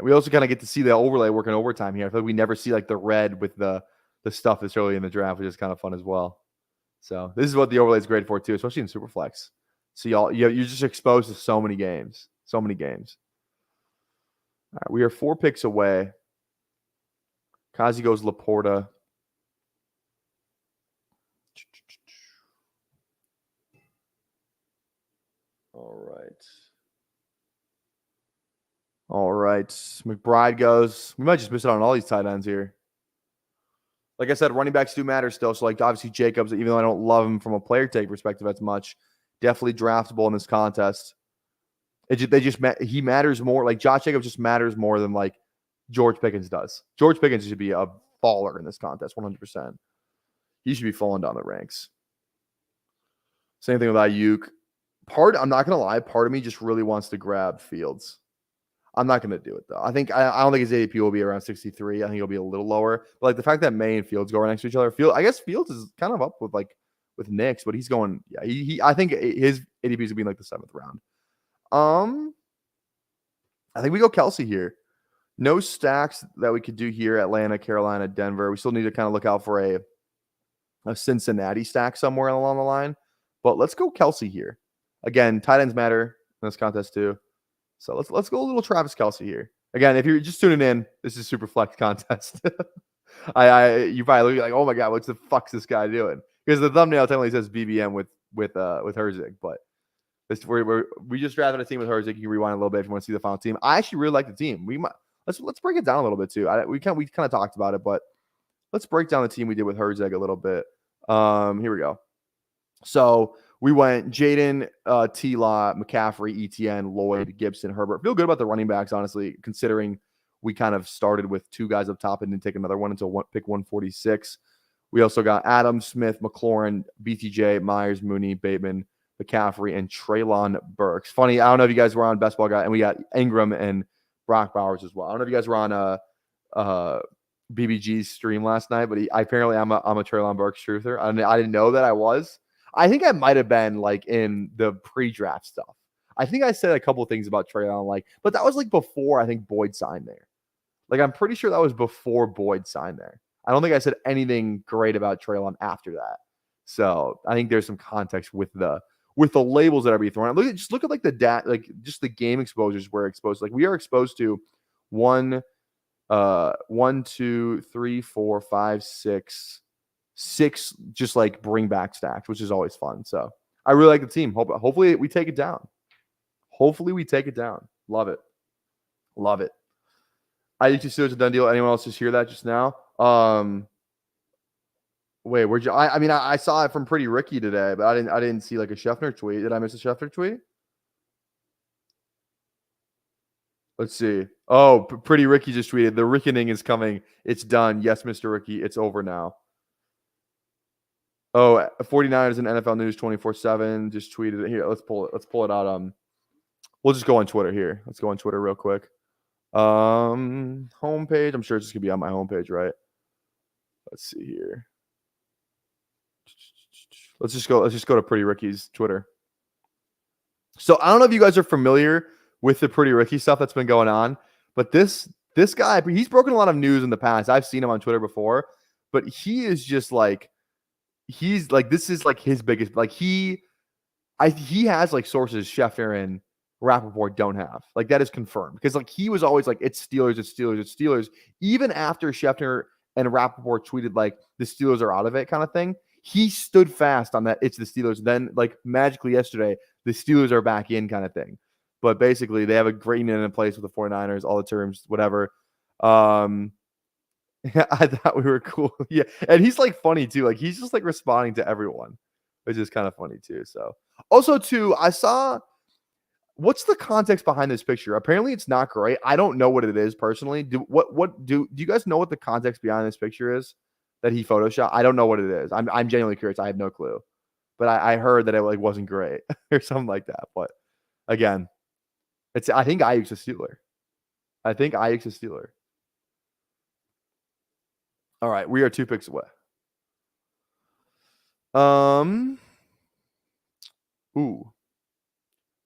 We also kind of get to see the overlay working overtime here. I feel like we never see the red with the stuff that's early in the draft, which is kind of fun as well. So this is what the overlay is great for too, especially in Superflex. So you're just exposed to so many games. All right, we are 4 picks away. Kazi goes Laporta. All right. McBride goes. We might just miss out on all these tight ends here. Like I said, running backs do matter still. So, obviously Jacobs, even though I don't love him from a player take perspective as much, definitely draftable in this contest. He matters more. Josh Jacobs just matters more than George Pickens does. George Pickens should be a baller in this contest, 100%. He should be falling down the ranks. Same thing with Ayuk. I'm not gonna lie, part of me just really wants to grab Fields. I'm not gonna do it though. I don't think his ADP will be around 63. I think it'll be a little lower. But the fact that May and Fields go right next to each other, I guess Fields is kind of up with Knicks, but he's going. Yeah, I think his ADP is gonna be in the 7th round. I think we go Kelsey here. No stacks that we could do here. Atlanta, Carolina, Denver. We still need to kind of look out for a Cincinnati stack somewhere along the line. But let's go Kelsey here. Again, tight ends matter in this contest too. So let's go a little Travis Kelsey here. Again, if you're just tuning in, this is Superflex contest. You probably look oh my god, what the fuck's this guy doing? Because the thumbnail technically says BBM with Herzig, but we just drafted a team with Herzig. You can rewind a little bit if you want to see the final team. I actually really like the team. Let's break it down a little bit too. We kind of talked about it, but let's break down the team we did with Herzig a little bit. Here we go. So we went Jaden, T-Law, McCaffrey, ETN, Lloyd, Gibson, Herbert. Feel good about the running backs, honestly, considering we kind of started with 2 guys up top and didn't take another one until pick 146. We also got Adams, Smith, McLaurin, BTJ, Myers, Mooney, Bateman, McCaffrey, and Treylon Burks. Funny, I don't know if you guys were on Best Ball Guy, and we got Ingram and Brock Bowers as well. I don't know if you guys were on BBG's stream last night, but apparently I'm a Treylon Burks truther. I didn't know that I was. I think I might have been in the pre-draft stuff. I think I said a couple of things about Treylon, but that was before I think Boyd signed there. I'm pretty sure that was before Boyd signed there. I don't think I said anything great about Treylon after that. So I think there's some context with the labels that are being thrown out. Look at just the game exposures we're exposed to. We are exposed to 1, 2, 3, 4, 5, 6 just bring back stacks, which is always fun. So I really like the team. Hopefully we take it down. Love it. I used to see it's a done deal. Anyone else just hear that just now? Wait, where'd you? I mean, I saw it from Pretty Ricky today, but I didn't see like a Scheffner tweet. Did I miss a Scheffner tweet? Let's see. Oh, Pretty Ricky just tweeted, "The Rickening is coming. It's done. Yes, Mr. Ricky, it's over now." Oh, 49ers and NFL News 24/7 just tweeted it. Here, let's pull it. Let's pull it out. We'll just go on Twitter here. Let's go on Twitter real quick. Homepage. I'm sure it's just gonna be on my homepage, right? Let's see here. Let's just go to Pretty Ricky's Twitter. So I don't know if you guys are familiar with the Pretty Ricky stuff that's been going on, but this guy, he's broken a lot of news in the past. I've seen him on Twitter before, but he is just like, he's like, this is like his biggest, like he has like sources Schefter and Rappaport don't have. Like that is confirmed because like he was always like, it's Steelers, it's Steelers, it's Steelers. Even after Schefter and Rappaport tweeted like the Steelers are out of it kind of thing, he stood fast on that. It's the Steelers. Then like magically yesterday, the Steelers are back in kind of thing. But basically they have a great in place with the 49ers, all the terms, whatever. I thought we were cool. Yeah. And he's like funny too. Like he's just like responding to everyone, which is kind of funny too. So also too, I saw, what's the context behind this picture? Apparently it's not great. I don't know what it is personally. Do you guys know what the context behind this picture is that he photoshopped? I don't know what it is. I'm genuinely curious. I have no clue. But I heard that it like wasn't great or something like that. But again, I think Ayuk's a Steeler. All right, we are 2 picks away. Ooh.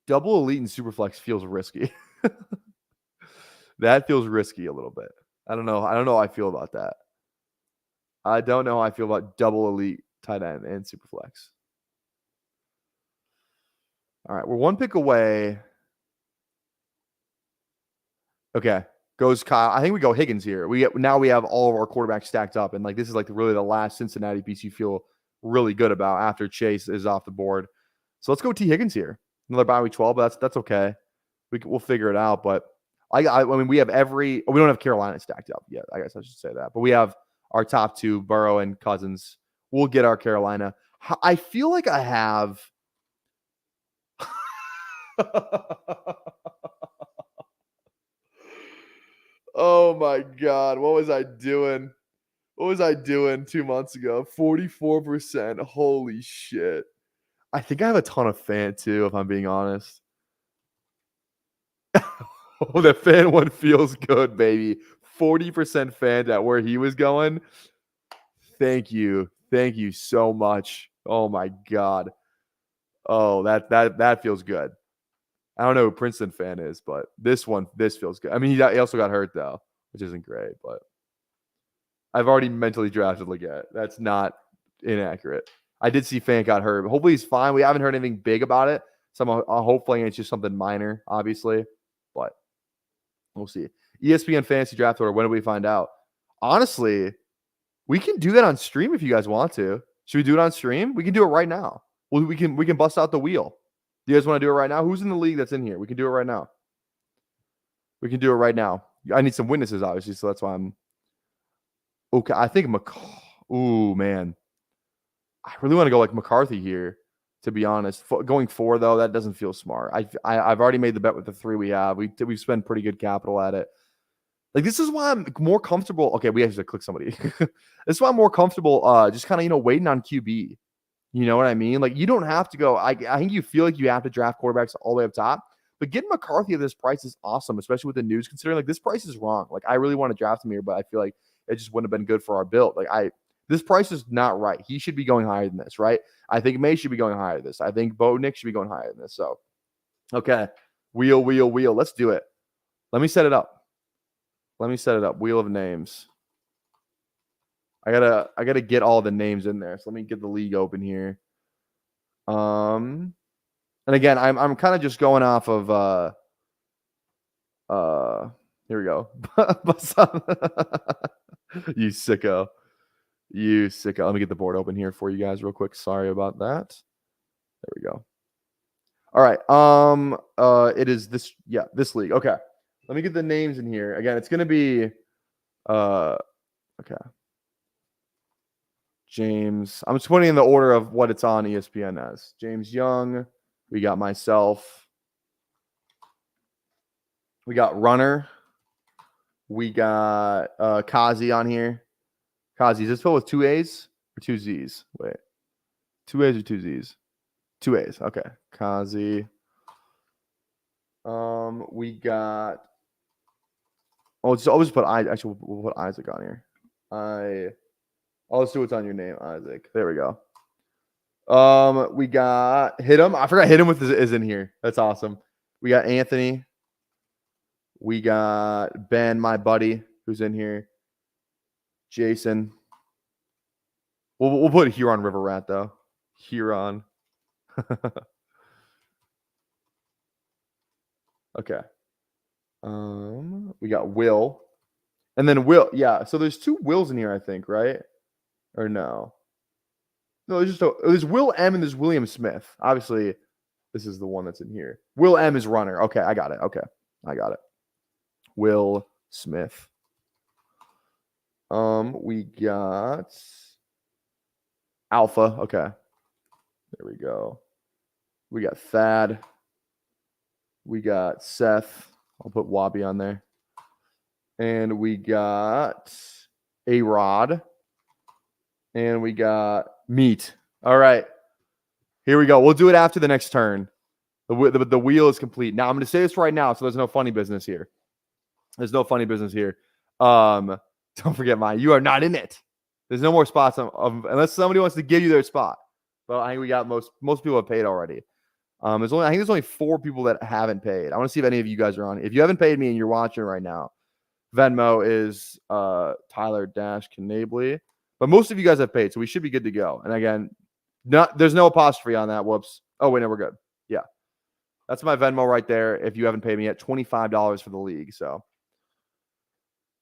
Double elite and Superflex feels risky. That feels risky a little bit. I don't know how I feel about that. I don't know how I feel about double elite tight end and Superflex. All right, we're 1 pick away. Okay, goes Kyle. I think we go Higgins here. Now we have all of our quarterbacks stacked up, and like this is like really the last Cincinnati piece you feel really good about after Chase is off the board. So let's go T Higgins here. Another bye week 12, but that's okay. We'll figure it out. But I mean, we have we don't have Carolina stacked up yet. I guess I should say that, but we have our top 2, Burrow and Cousins. We'll get our Carolina. I feel like I have. Oh my God. What was I doing? 2 months ago? 44%. Holy shit. I think I have a ton of fan too, if I'm being honest. Oh, the fan one feels good, baby. 40% fan at where he was going. Thank you. Thank you so much. Oh my God. Oh, that feels good. I don't know who Princeton fan is, but this feels good. I mean, he also got hurt though, which isn't great, but I've already mentally drafted Leggett. That's not inaccurate. I did see Fan got hurt. Hopefully he's fine. We haven't heard anything big about it. So I'm hopefully it's just something minor, obviously, but we'll see. ESPN Fantasy Draft Order. When do we find out? Honestly, we can do that on stream if you guys want to. Should we do it on stream? We can do it right now. Well, we can bust out the wheel. Do you guys want to do it right now? Who's in the league that's in here? We can do it right now. I need some witnesses, obviously, so that's why I'm okay. I think ooh, man. I really want to go like McCarthy here, to be honest. Going 4, though, that doesn't feel smart. I've already made the bet with the 3 we have. We've spent pretty good capital at it. Like, this is why I'm more comfortable. Okay, we have to click somebody. This is why I'm more comfortable just kind of, waiting on QB. You know what I mean? Like, you don't have to go. I think you feel like you have to draft quarterbacks all the way up top. But getting McCarthy at this price is awesome, especially with the news, considering, like, this price is wrong. Like, I really want to draft him here, but I feel like it just wouldn't have been good for our build. Like, this price is not right. He should be going higher than this, right? I think May should be going higher than this. I think Bo Nick should be going higher than this. So, okay. Wheel. Let's do it. Let me set it up. Wheel of names. I gotta get all the names in there. So let me get the league open here. And again, I'm kind of just going off of here we go. You sicko. Let me get the board open here for you guys real quick. Sorry about that. There we go. All right. It is this league. Okay. Let me get the names in here. Again, it's gonna be okay. James. I'm just putting in the order of what it's on ESPN as. James Young. We got myself. We got Runner. We got Kazi on here. Kazi, is this spelled with 2 A's or 2 Z's? Wait. 2 A's or 2 Z's? 2 A's. Okay. Kazi. We got. I'll just put I. Actually, we'll put Isaac on here. I'll see what's on your name, Isaac. There we go. We got Hit him. I forgot Hit him with is in here. That's awesome. We got Anthony. We got Ben, my buddy, who's in here. Jason. We'll put Huron River Rat though. Huron. Okay. We got Will. And then Will, yeah. So there's 2 Wills in here, I think, right? Or no? No, there's Will M and there's William Smith. Obviously, this is the one that's in here. Will M is Runner. Okay, I got it. Okay, I got it. Will Smith. We got Alpha. Okay. There we go. We got Thad. We got Seth. I'll put Wabi on there. And we got A-Rod. And we got Meat. All right. Here we go. We'll do it after the next turn. The wheel is complete. Now, I'm going to say this right now, so there's no funny business here. There's no funny business here. Don't forget mine. You are not in it. There's no more spots unless somebody wants to give you their spot. But I think we got most people have paid already. I think there's only 4 people that haven't paid. I want to see if any of you guys are on. If you haven't paid me and you're watching right now, Venmo is Tyler Knably. But most of you guys have paid, so we should be good to go. And again, there's no apostrophe on that. Whoops. Oh, wait, no, we're good. Yeah. That's my Venmo right there. If you haven't paid me yet, $25 for the league. So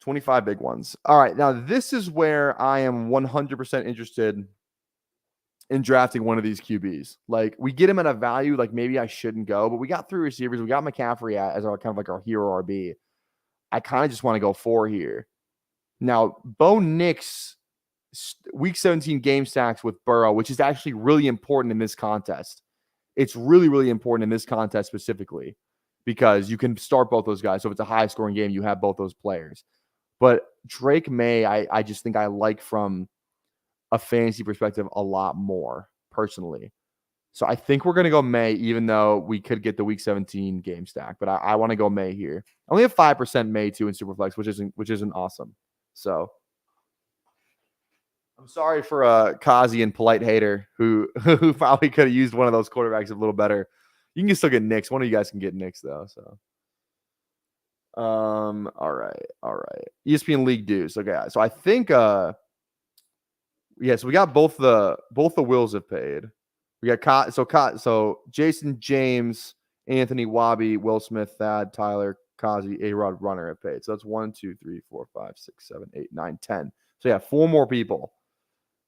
25 big ones. All right. Now, this is where I am 100% interested in drafting one of these QBs. Like, we get him at a value, like maybe I shouldn't go, but we got 3 receivers. We got McCaffrey as our kind of like our hero RB. I kind of just want to go 4 here. Now, Bo Nix week 17 game stacks with Burrow, which is actually really important in this contest. It's really, really important in this contest specifically because you can start both those guys. So if it's a high scoring game, you have both those players. But Drake May, I just think I like from a fantasy perspective a lot more personally. So I think we're going to go May, even though we could get the week 17 game stack. But I want to go May here. I only have 5% May too in Superflex, which isn't awesome. So I'm sorry for Kazi and Polite Hater who probably could have used one of those quarterbacks a little better. You can still get Knicks. One of you guys can get Knicks though. So all right. ESPN League dues. Okay, so I think so we got both the Wills have paid. We got so Jason, James, Anthony, Wabi, Will Smith, Thad, Tyler, Kazi, A-Rod, Runner have paid. So that's 1, 2, 3, 4, 5, 6, 7, 8, 9, 10. So yeah, 4 more people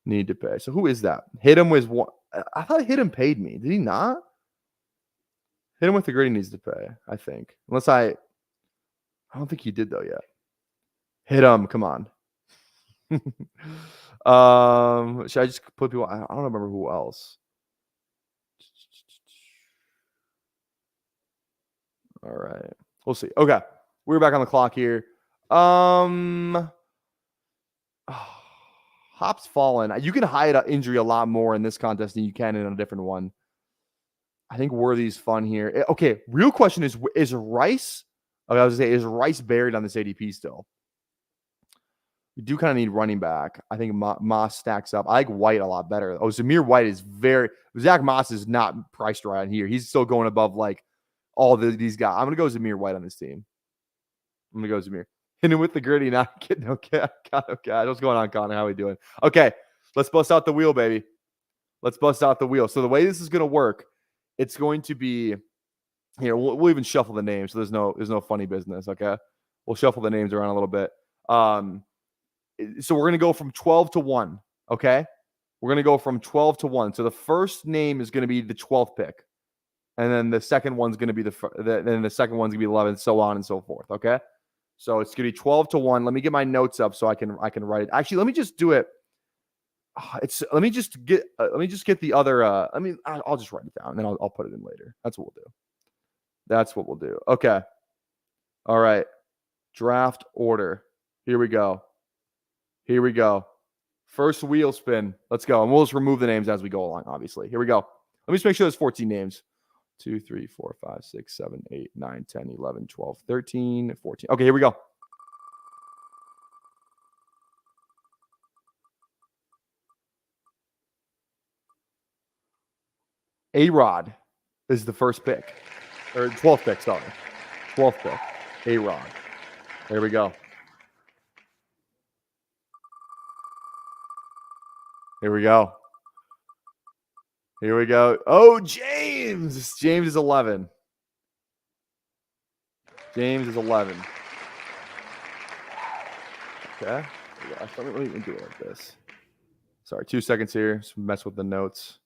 need to pay. So who is that? Hit him was one. I thought Hit him paid me. Did he not? Hit him with the gritty needs to pay, I think. Unless I don't think he did though yet. Hit him. Come on. Should I just put people? I don't remember who else. All right. We'll see. Okay. We're back on the clock here. Hop's fallen. You can hide an injury a lot more in this contest than you can in a different one. I think Worthy's fun here. Okay. Real question is Rice? Okay, I was going to say, is Rice buried on this ADP still? We do kind of need running back. I think Moss stacks up. I like White a lot better. Oh, Zamir White is Zach Moss is not priced right on here. He's still going above like all these guys. I'm going to go Zamir White on this team. I'm going to go Zamir. Hitting with the gritty, not kidding. Okay. God. What's going on, Connor? How are we doing? Okay. Let's bust out the wheel, baby. Let's bust out the wheel. So the way this is going to work, it's going to be here. We'll even shuffle the names. So there's no funny business. Okay. We'll shuffle the names around a little bit. So we're going to go from 12 to 1. Okay. We're going to go from 12 to 1. So the first name is going to be the 12th pick. And then the second one's going to be then the second one's going to be 11, so on and so forth. Okay. So it's going to be 12 to 1. Let me get my notes up so I can write it. Actually, let me just do it. let me just get the other. I'll just write it down and then I'll put it in later. That's what we'll do. Okay. All right. Draft order. Here we go. First wheel spin. Let's go. And we'll just remove the names as we go along, obviously. Here we go. Let me just make sure there's 14 names. 2, 3, 4, 5, 6, 7, 8, 9, 10, 11, 12, 13, 14. Okay, here we go. A-Rod is the first pick. Or 12th pick, sorry. 12th pick. A-Rod. There we go. Here we go. Oh, James. James is 11. Okay. Let me do it like this. Sorry, 2 seconds here. Just mess with the notes.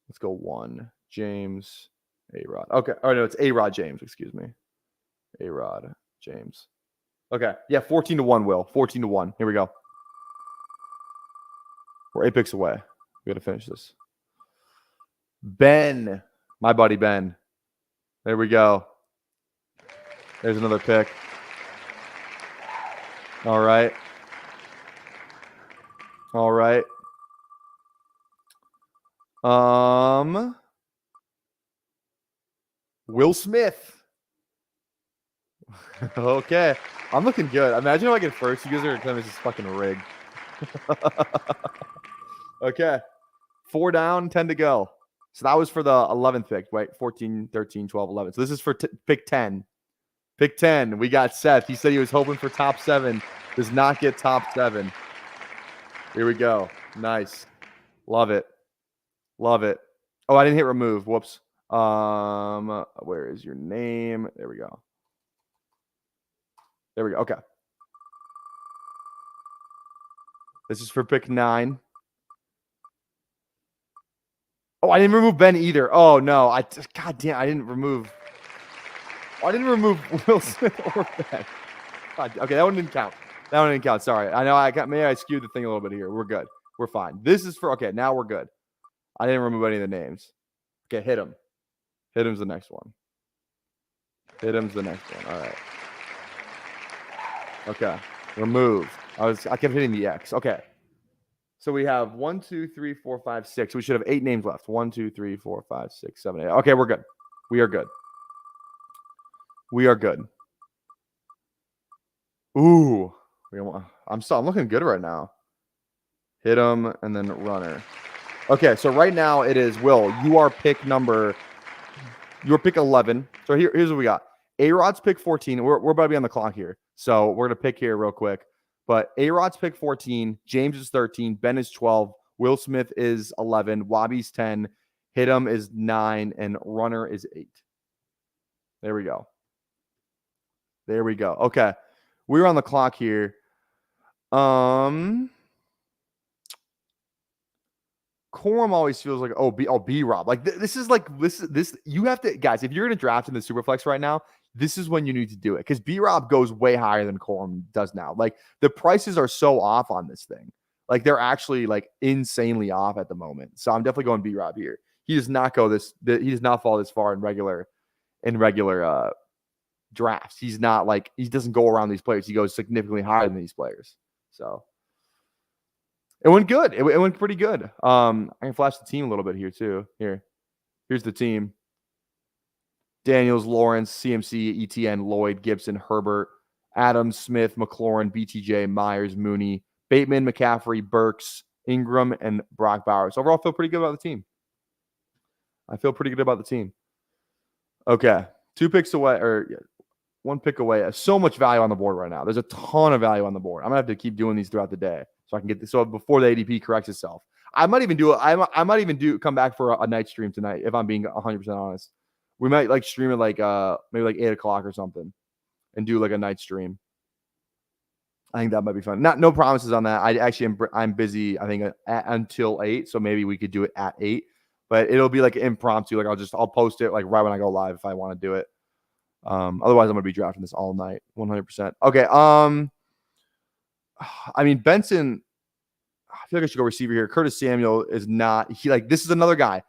Let's go 1. James. A-Rod. Okay. Oh, no, it's A-Rod James. Excuse me. A-Rod James. Okay. Yeah, 14-1, Will. 14-1. Here we go. We're 8 picks away. We got to finish this. Ben. My buddy Ben. There we go. There's another pick. All right. Will Smith. Okay. I'm looking good. Imagine if I get first. You guys are going to just fucking rig. Okay. 4 down, 10 to go. So that was for the 11th pick. Wait, 14, 13, 12, 11. So this is for pick 10. Pick 10. We got Seth. He said he was hoping for top 7. Does not get top 7. Here we go. Nice. Love it. Oh, I didn't hit remove. Whoops. Where is your name? There we go. Okay. This is for pick 9. Oh, I didn't remove Ben either. Oh no, God damn, I didn't remove Will Smith or Ben. God, okay, that one didn't count. Sorry. I know maybe I skewed the thing a little bit here. We're good. We're fine. This is for okay, now we're good. I didn't remove any of the names. Okay, hit him. Him's the next one. All right. Okay. Remove. I kept hitting the X. Okay. So we have 1, 2, 3, 4, 5, 6. We should have 8 names left. 1, 2, 3, 4, 5, 6, 7, 8. Okay, we're good. We are good. Ooh. I'm looking good right now. Hit him and then runner. Okay, so right now it is Will. Your pick 11. So here's what we got. A-Rod's pick 14. We're about to be on the clock here. So we're going to pick here real quick. But A-Rod's pick 14. James is 13. Ben is 12. Will Smith is 11. Wobby's 10. Hit him is 9. And runner is 8. There we go. Okay. We're on the clock here. Corum always feels like B-Rob. Like this is you have to, guys, if you're gonna draft in the Superflex right now, this is when you need to do it because B-Rob goes way higher than Corum does now. Like the prices are so off on this thing. Like they're actually like insanely off at the moment. So I'm definitely going B-Rob here. He does not go he does not fall this far in regular drafts. He's not like he doesn't go around these players. He goes significantly higher than these players. So it went good. It went pretty good. I can flash the team a little bit here too. Here's the team. Daniels, Lawrence, CMC, ETN, Lloyd, Gibson, Herbert, Adams, Smith, McLaurin, BTJ, Myers, Mooney, Bateman, McCaffrey, Burks, Ingram, and Brock Bowers. Overall, I feel pretty good about the team. Okay. 2 picks away, or 1 pick away. So much value on the board right now. There's a ton of value on the board. I'm going to have to keep doing these throughout the day so I can get this. So before the ADP corrects itself, I might even come back for a night stream tonight if I'm being 100% honest. We might like stream it like maybe like 8 o'clock or something and do like a night stream. I think that might be fun. No promises on that. I'm busy, I think, until 8. So maybe we could do it at 8. But it'll be like impromptu. Like I'll post it like right when I go live if I want to do it. Otherwise, I'm gonna be drafting this all night, 100%. Okay. I mean, Benson, feel like I should go receiver here. Curtis Samuel is not. This is another guy.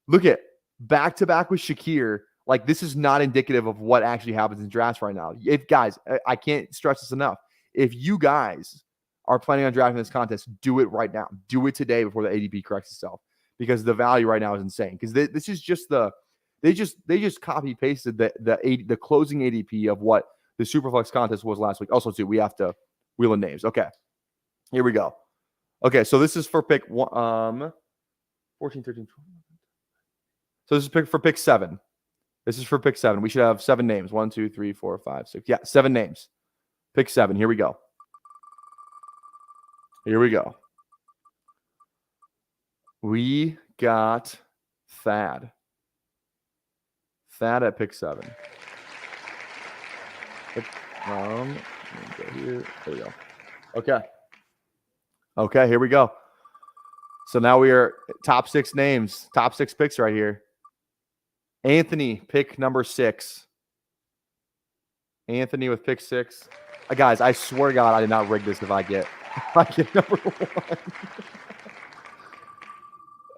Look at back-to-back with Shakir. Like, this is not indicative of what actually happens in drafts right now. If guys, I can't stress this enough. If you guys are planning on drafting this contest, do it right now. Do it today before the ADP corrects itself, because the value right now is insane. Because this is just they just copy pasted the closing ADP of what the Superflex contest was last week. Also, too, we have to wheel in names. Okay, here we go. Okay, so this is for pick 14, 13, 12. So this is for pick 7. This is for pick 7. We should have 7 names. 1, 2, 3, 4, 5, 6. Yeah, 7 names. Pick 7. Here we go. Here we go. We got Thad. Thad at pick 7. Go here. There we go. Okay. Okay, here we go. So now we are top 6 names, top 6 picks right here. Anthony, pick number 6. Anthony with pick 6. Guys, I swear to God, I did not rig this if I get number 1.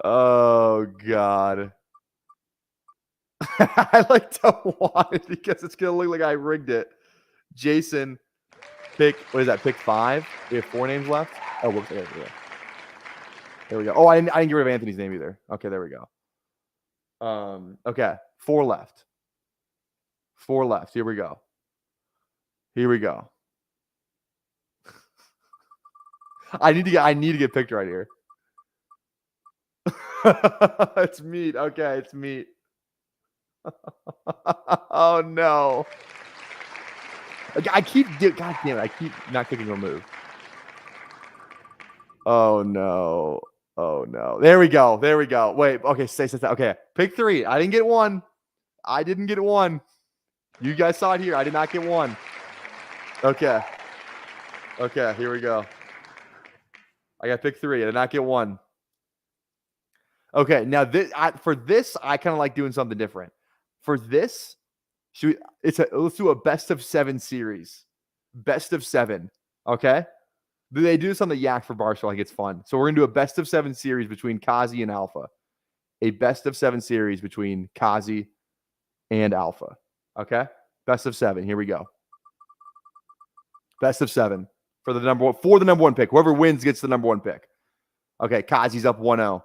Oh, God. I like to want it because it's going to look like I rigged it. Jason, pick, what is that, pick 5? We have 4 names left. Oh, whoops. Okay, there we go. Oh, I didn't get rid of Anthony's name either. Okay, there we go. Okay, 4 left. 4 left. Here we go. Here we go. I need to get picked right here. It's meat. Okay, it's meat. Oh no. God damn it, I keep not clicking remove. Oh no. Oh no. There we go. There we go. Wait, okay, stay. Okay. Pick 3. I didn't get 1. I didn't get 1. You guys saw it here. I did not get 1. Okay. Okay, here we go. I got pick 3. I did not get 1. Okay, now for this, I kind of like doing something different. For this, let's do a best of 7 series. Best of 7. Okay? They do this on the Yak for Barstool. Like, it's fun. So we're going to do a best of 7 series between Kazi and Alpha. A best of 7 series between Kazi and Alpha. Okay? Best of 7. Here we go. Best of 7 for the number 1 pick. Whoever wins gets the number 1 pick. Okay, Kazi's up 1-0.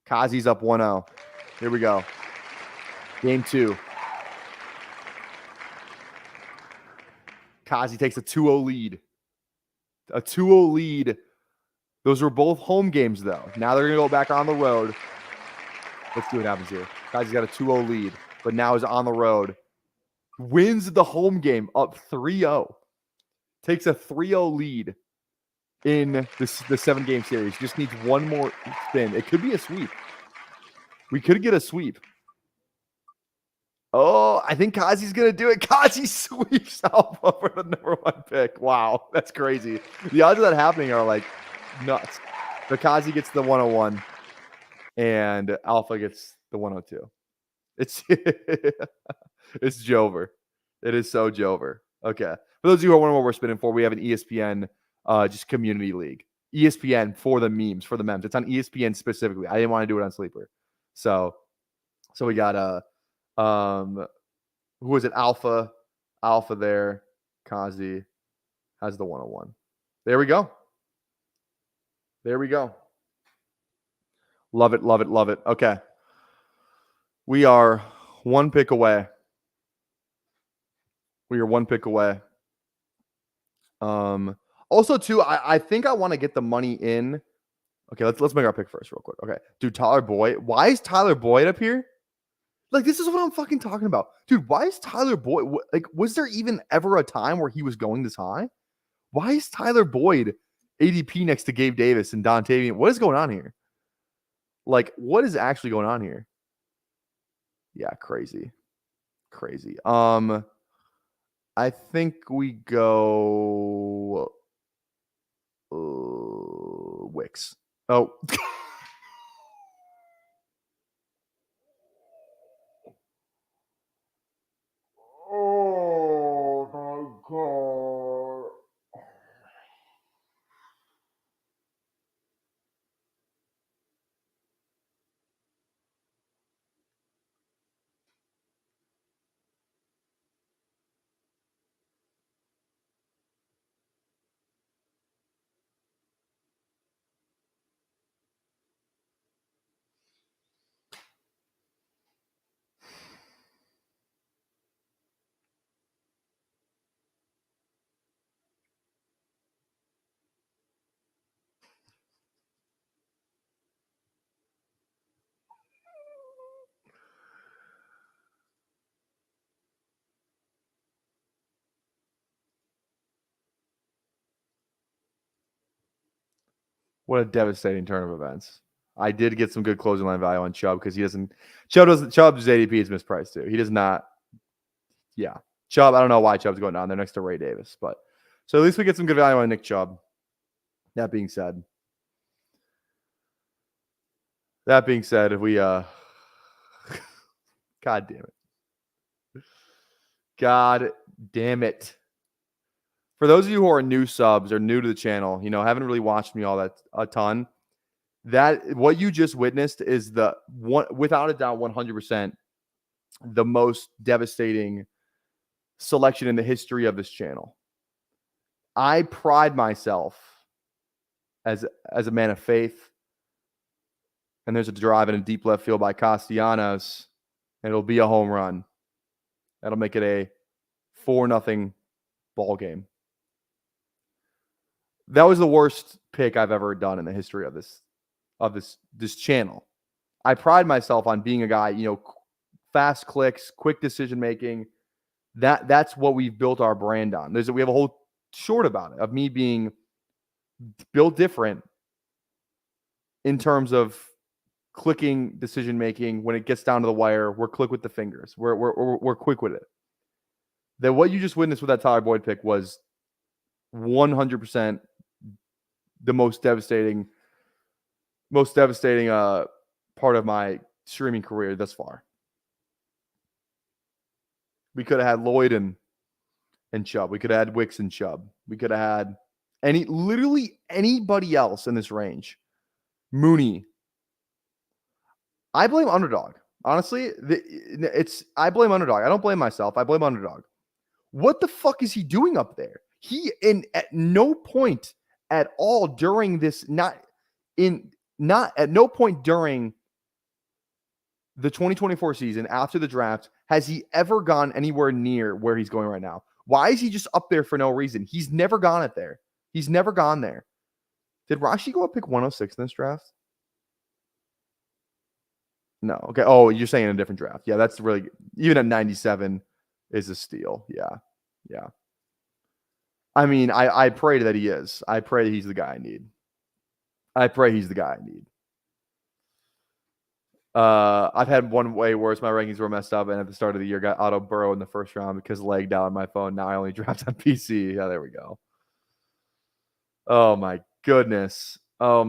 Kazi's up 1-0. Here we go. Game 2. Kazi takes a 2-0 lead. A 2-0 lead. Those were both home games, though. Now they're going to go back on the road. Let's see what happens here. Kazi's got a 2-0 lead, but now is on the road. Wins the home game up 3-0. Takes a 3-0 lead in the 7-game series. Just needs one more spin. It could be a sweep. We could get a sweep. Oh, I think Kazi's going to do it. Kazi sweeps Alpha for the number 1 pick. Wow, that's crazy. The odds of that happening are like nuts. But Kazi gets the 101 and Alpha gets the 102. It's Jover. It is so Jover. Okay. For those of you who are wondering what we're spinning for, we have an ESPN just community league. ESPN for the memes, for the memes. It's on ESPN specifically. I didn't want to do it on Sleeper. So we got who was it? Alpha there. Kazi has the 101. There we go. There we go. Love it, love it, love it. Okay. We are 1 pick away. We are 1 pick away. Also, too, I think I want to get the money in. Okay, let's make our pick first real quick. Okay. Dude, Tyler Boyd. Why is Tyler Boyd up here? Like, this is what I'm fucking talking about. Dude, why is Tyler Boyd? Like, was there even ever a time where he was going this high? Why is Tyler Boyd ADP next to Gabe Davis and Dontavian? What is going on here? Like, what is actually going on here? Yeah, crazy. Crazy. I think we go Wicks. Oh. Oh my God. What a devastating turn of events. I did get some good closing line value on Chubb because Chubb's ADP is mispriced too. He does not. Yeah. Chubb, I don't know why Chubb's going down there next to Ray Davis, but so at least we get some good value on Nick Chubb. That being said, if we God damn it. God damn it. For those of you who are new subs or new to the channel, haven't really watched me a ton, that what you just witnessed is the one, without a doubt, 100% the most devastating selection in the history of this channel. I pride myself as a man of faith, and there's a drive in a deep left field by Castellanos, and it'll be a home run. That'll make it a 4-0 ball game. That was the worst pick I've ever done in the history of this channel. I pride myself on being a guy, fast clicks, quick decision making. That's what we've built our brand on. We have a whole short about it of me being built different in terms of clicking decision making. When it gets down to the wire, we're quick with the fingers. We're quick with it. That what you just witnessed with that Tyler Boyd pick was 100% the most devastating part of my streaming career thus far. We could have had Lloyd and Chubb. We could have had Wicks and Chubb. We could have had literally anybody else in this range. Mooney. I blame underdog. Honestly, I blame underdog. I don't blame myself. I blame underdog. What the fuck is he doing up there? At no point at all during this, at no point during the 2024 season after the draft has he ever gone anywhere near where he's going right now. Why is he just up there for no reason? He's never gone it there. He's never gone there. Did Rashi go up pick 106 in this draft? No. Okay. Oh, you're saying in a different draft. Yeah, that's really, even at 97 is a steal. Yeah. Yeah. I mean, I pray that he is. I pray that he's the guy I need. I've had one way worse. My rankings were messed up, and at the start of the year, got Otto Burrow in the first round because lagged out on my phone. Now I only draft on PC. Yeah, there we go. Oh my goodness. Oh,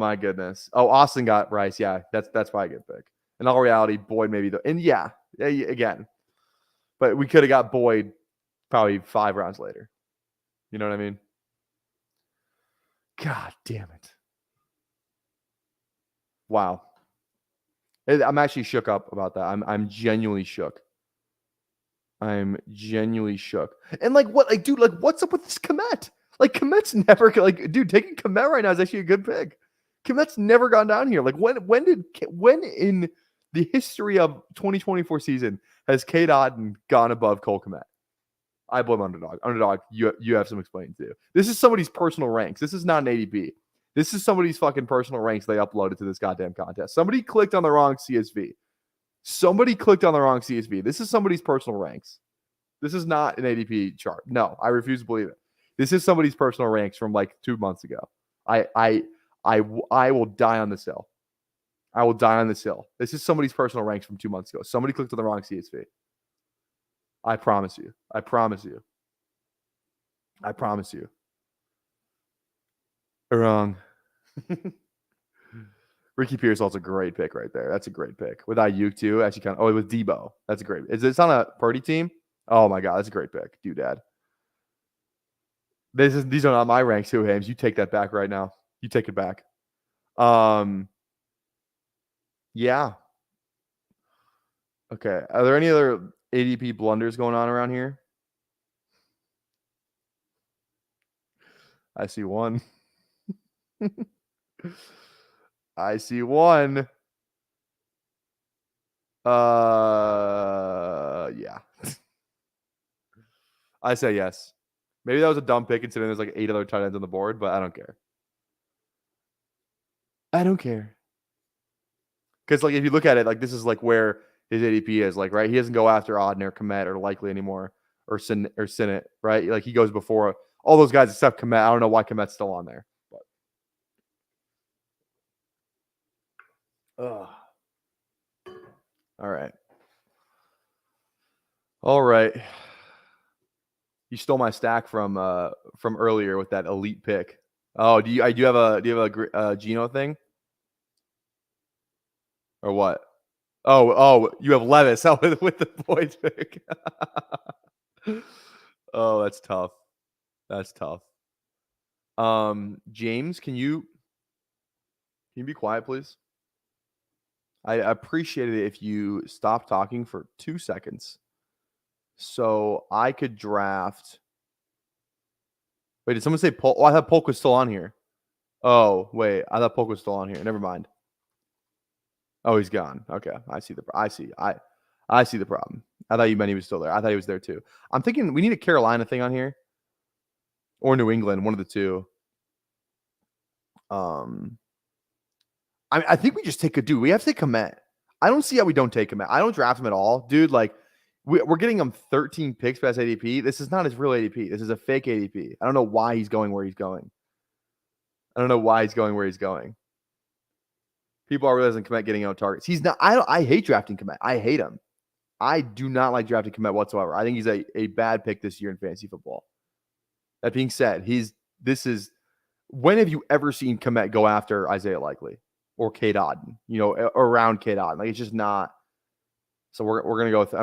Austin got Rice. Yeah, that's why I get picked. In all reality, Boyd maybe again. But we could have got Boyd probably 5 rounds later. You know what I mean? God damn it. Wow. I'm actually shook up about that. I'm genuinely shook. And dude, what's up with this Komet? Komet's never dude, taking Komet right now is actually a good pick. Komet's never gone down here. When in the history of 2024 season has Cade Otton gone above Cole Komet? I blame underdog. Underdog, you have some explaining to do. This is somebody's personal ranks. This is not an ADP. This is somebody's fucking personal ranks they uploaded to this goddamn contest. Somebody clicked on the wrong CSV. This is somebody's personal ranks. This is not an ADP chart. No, I refuse to believe it. This is somebody's personal ranks from 2 months ago. I will die on this hill. This is somebody's personal ranks from 2 months ago. Somebody clicked on the wrong CSV. I promise you. Wrong. Ricky Pearsall's a great pick right there. That's a great pick. With Ayuk too. Actually with Debo. That's a great. Is this on a Purdy team? Oh my God, that's a great pick. Dad. These are not my ranks too, Hames. You take that back right now. You take it back. Yeah. Okay. Are there any other ADP blunders going on around here? I see one. Yeah. I say yes. Maybe that was a dumb pick considering there's 8 other tight ends on the board, but I don't care. Because if you look at it, this is where his ADP is, right? He doesn't go after Odin or Komet or Likely anymore, or Sinnott, right? He goes before all those guys except Komet. I don't know why Komet's still on there. But Ugh. All right. All right. You stole my stack from earlier with that elite pick. Oh, do you have a Geno thing? Or what? Oh, you have Levis with the boys pick. Oh, that's tough. That's tough. James, can you be quiet, please? I appreciate it if you stop talking for 2 seconds. So I could draft. Wait, did someone say Polk? Oh, I thought Polk was still on here. Oh, wait, I thought Polk was still on here. Never mind. Oh, he's gone. Okay, I see the problem. I thought you meant he was still there. I thought he was there too. I'm thinking we need a Carolina thing on here, or New England, one of the two. I think we just take a dude. We have to take Komet. I don't see how we don't take Komet. I don't draft him at all, dude. Like we're getting him 13 picks past ADP. This is not his real ADP. This is a fake ADP. I don't know why he's going where he's going. People are realizing Komet getting out targets. He's not. I hate drafting Komet. I hate him. I do not like drafting Komet whatsoever. I think he's a bad pick this year in fantasy football. That being said, when have you ever seen Komet go after Isaiah Likely or Cade Otton? Around Cade Otton. Like it's just not. So we're gonna go with.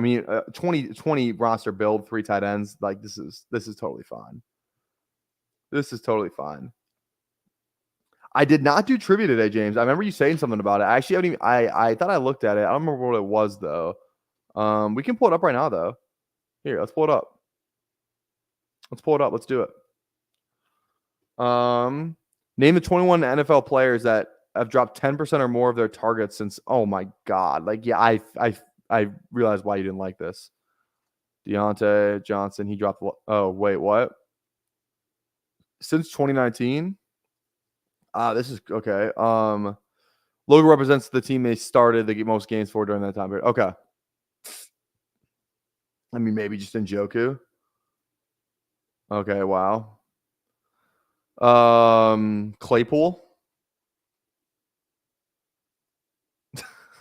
20 roster build, 3 tight ends. Like this is totally fine. This is totally fine. I did not do trivia today, James. I remember you saying something about it. I actually haven't even. I thought I looked at it. I don't remember what it was though. We can pull it up right now though. Here, let's pull it up. Let's do it. Name the 21 NFL players that have dropped 10% or more of their targets since. Oh my god! Like yeah, I realized why you didn't like this. Deontay Johnson, he dropped. Oh wait, what? Since 2019. This is okay. Logo represents the team they started the most games for during that time period. Okay. I mean, maybe just Njoku. Okay, wow. Claypool.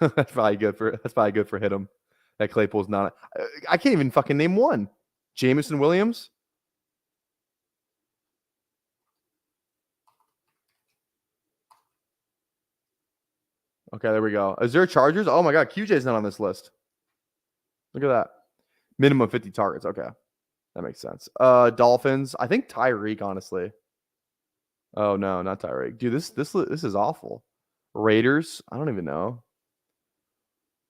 That's probably good for hit him. That Claypool's not. I can't even fucking name one. Jameson Williams. Okay, there we go. Is there Chargers? Oh my god, QJ's not on this list. Look at that. Minimum 50 targets. Okay. That makes sense. Dolphins. I think Tyreek, honestly. Oh no, not Tyreek. Dude, this is awful. Raiders. I don't even know.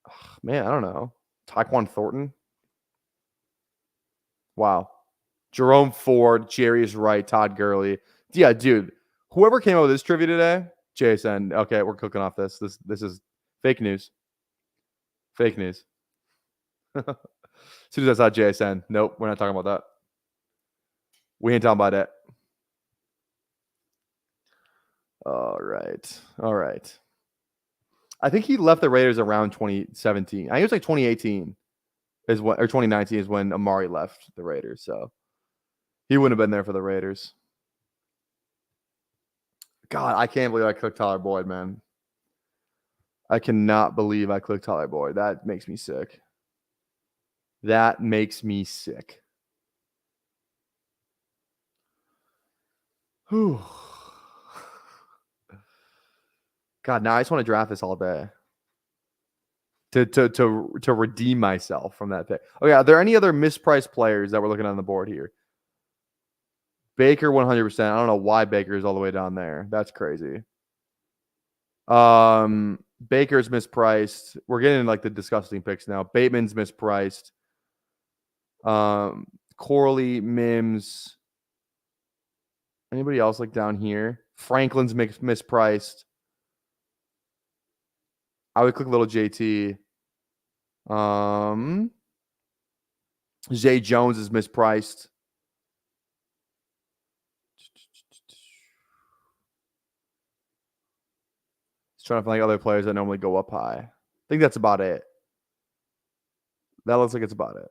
Ugh, man, I don't know. Tyquan Thornton. Wow. Jerome Ford, Jarius Wright, Todd Gurley. Yeah, dude. Whoever came up with this trivia today, Jason. Okay, we're cooking off this. This is fake news. Fake news. As soon as I saw JSN, nope, we're not talking about that. We ain't talking about that. All right. I think he left the Raiders around 2017. I think it was like 2018 or 2019 is when Amari left the Raiders. So he wouldn't have been there for the Raiders. God, I can't believe I clicked Tyler Boyd, man. I cannot believe I clicked Tyler Boyd. That makes me sick. Whew. God, now I just want to draft this all day to redeem myself from that pick. Okay, are there any other mispriced players that we're looking on the board here? Baker 100%. I don't know why Baker is all the way down there. That's crazy. Baker's mispriced. We're getting like the disgusting picks now. Bateman's mispriced. Corley, Mims. Anybody else like down here? Franklin's mispriced. I would click little JT. Zay Jones is mispriced. Just trying to find like other players that normally go up high. I think that's about it. That looks like it's about it.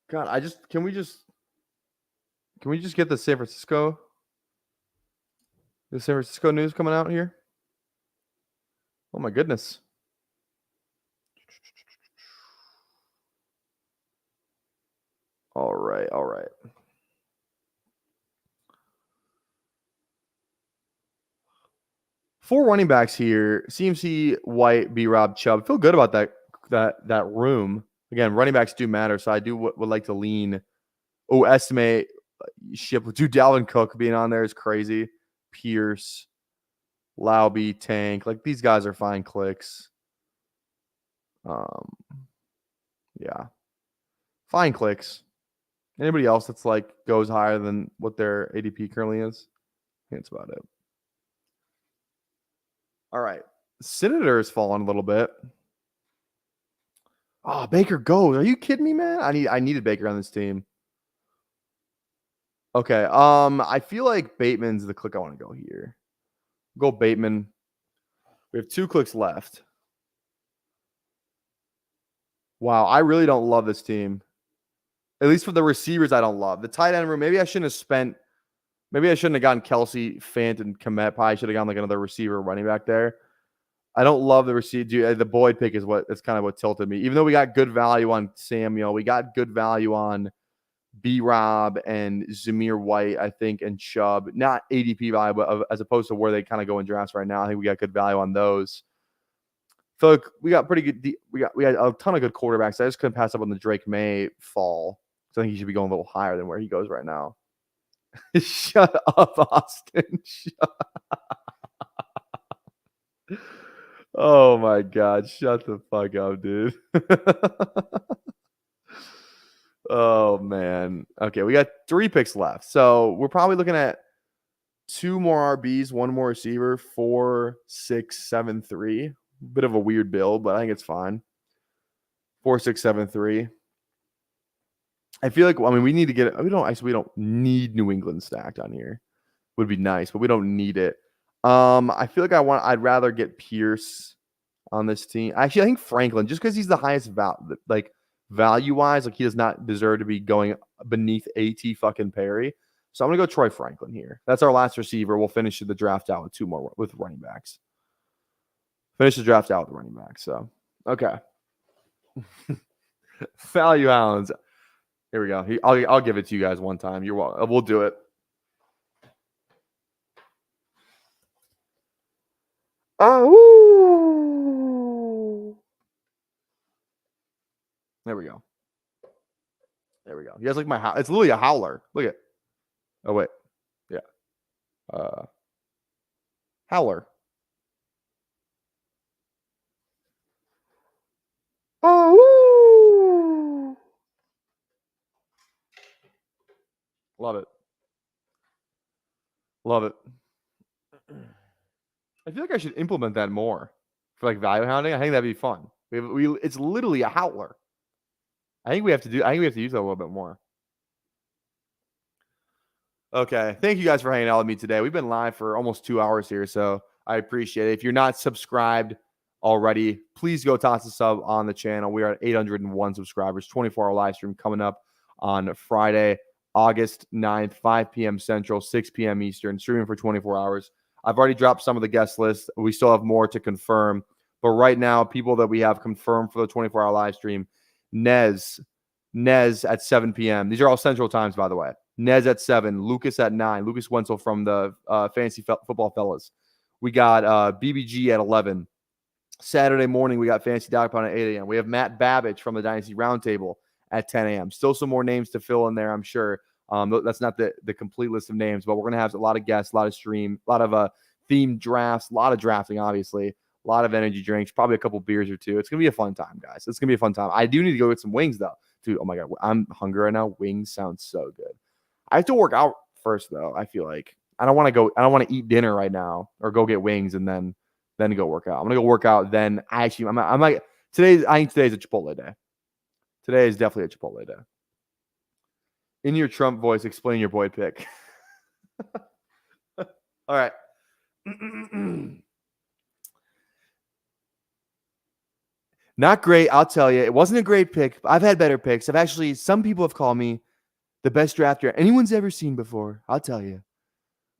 God, can we just get the San Francisco? The San Francisco news coming out here. Oh my goodness. All right. 4 running backs here. CMC, White, B-Rob, Chubb. Feel good about that room. Again, running backs do matter, so I would like to lean. Oh, estimate ship. Dude, Dalvin Cook being on there is crazy. Pierce, Lauby, Tank. Like, these guys are fine clicks. Yeah. Fine clicks. Anybody else that's like goes higher than what their ADP currently is? I think that's about it. All right. Senators fallen a little bit. Oh, Baker goes. Are you kidding me, man? I needed Baker on this team. Okay. I feel like Bateman's the click I want to go here. Go Bateman. We have 2 clicks left. Wow, I really don't love this team. At least for the receivers, I don't love. The tight end room, maybe I shouldn't have gotten Kelsey, Fant, and Kmet. Probably should have gone like another receiver running back there. I don't love the receiver. The Boyd pick that's kind of what tilted me. Even though we got good value on Samuel, we got good value on B-Rob and Zamir White, I think, and Chubb. Not ADP value, but as opposed to where they kind of go in drafts right now. I think we got good value on those. I feel like we got pretty good. We had a ton of good quarterbacks. I just couldn't pass up on the Drake May fall. So I think he should be going a little higher than where he goes right now. Shut up, Austin. Oh my God. Shut the fuck up, dude. Oh man. Okay, we got 3 picks left. So we're probably looking at 2 more RBs, 1 more receiver, 4, 6, 7, 3. Bit of a weird build, but I think it's fine. 4, 6, 7, 3. I feel like, we need to get it. We don't need New England stacked on here. Would be nice, but we don't need it. I feel like I'd rather get Pierce on this team. Actually, I think Franklin, just because he's the highest value-wise, like he does not deserve to be going beneath AT fucking Perry. So I'm gonna go Troy Franklin here. That's our last receiver. We'll finish the draft out with 2 more with running backs. Finish the draft out with running backs. So okay. Value Hounds. Here we go. I'll give it to you guys one time. You're welcome. We'll do it. Oh, there we go. You guys like my howl? It's literally a howler. Look at. Oh wait, yeah. Howler. Oh, love it. I feel like I should implement that more for like value hounding. I think that'd be fun. It's literally a howler. I think we have to use that a little bit more. Okay. Thank you guys for hanging out with me today. We've been live for almost 2 hours here, so I appreciate it. If you're not subscribed already, please go toss a sub on the channel. We are at 801 subscribers. 24-hour live stream coming up on Friday, August 9th, 5 p.m. Central, 6 p.m. Eastern, streaming for 24 hours. I've already dropped some of the guest lists. We still have more to confirm. But right now, people that we have confirmed for the 24-hour live stream, Nez at 7 p.m. These are all Central times, by the way. Nez at 7, Lucas at 9, Lucas Wenzel from the Fantasy Football Fellas. We got BBG at 11. Saturday morning, we got Fantasy Dog Pound at 8 a.m. We have Matt Babbage from the Dynasty Roundtable at 10 a.m. Still some more names to fill in there, I'm sure. That's not the complete list of names, but we're going to have a lot of guests, a lot of stream, a lot of themed drafts, a lot of drafting, obviously, a lot of energy drinks, probably a couple beers or 2. It's going to be a fun time, guys. It's going to be a fun time. I do need to go get some wings, though. Dude, oh my God, I'm hungry right now. Wings sound so good. I have to work out first, though. I feel like I don't want to eat dinner right now or go get wings and then go work out. I'm going to go work out. Then I think today's a Chipotle day. Today is definitely a Chipotle day. In your Trump voice, explain your Boyd pick. All right. Not great, I'll tell you. It wasn't a great pick. I've had better picks. Some people have called me the best drafter anyone's ever seen before. I'll tell you.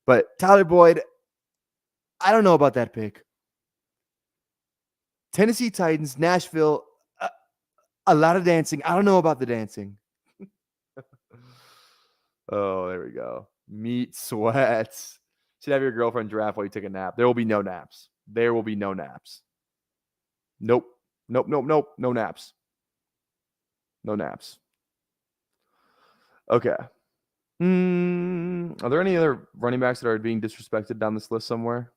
But Tyler Boyd, I don't know about that pick. Tennessee Titans, Nashville, a lot of dancing. I don't know about the dancing. Oh, there we go. Meat sweats. Should have your girlfriend draft while you take a nap. There will be no naps. There will be no naps. Nope. Nope. No naps. No naps. Okay. Are there any other running backs that are being disrespected down this list somewhere?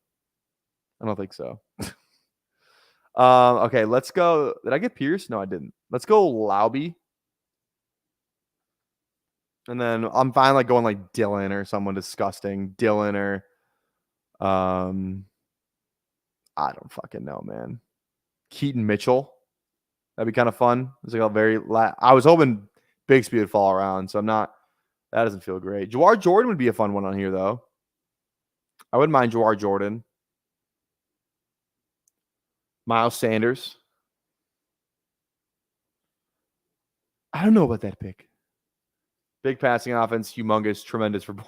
I don't think so. Okay, let's go. Did I get Pierce? No, I didn't. Let's go Lauby. And then I'm fine like going like Dylan or someone disgusting. Dylan or I don't fucking know, man. Keaton Mitchell. That'd be kind of fun. It's like a very I was hoping Bigsby would fall around, so I'm not. That doesn't feel great. Jawar Jordan would be a fun one on here, though. I wouldn't mind Jawar Jordan. Miles Sanders. I don't know about that pick. Big passing offense, humongous, tremendous for Boyd.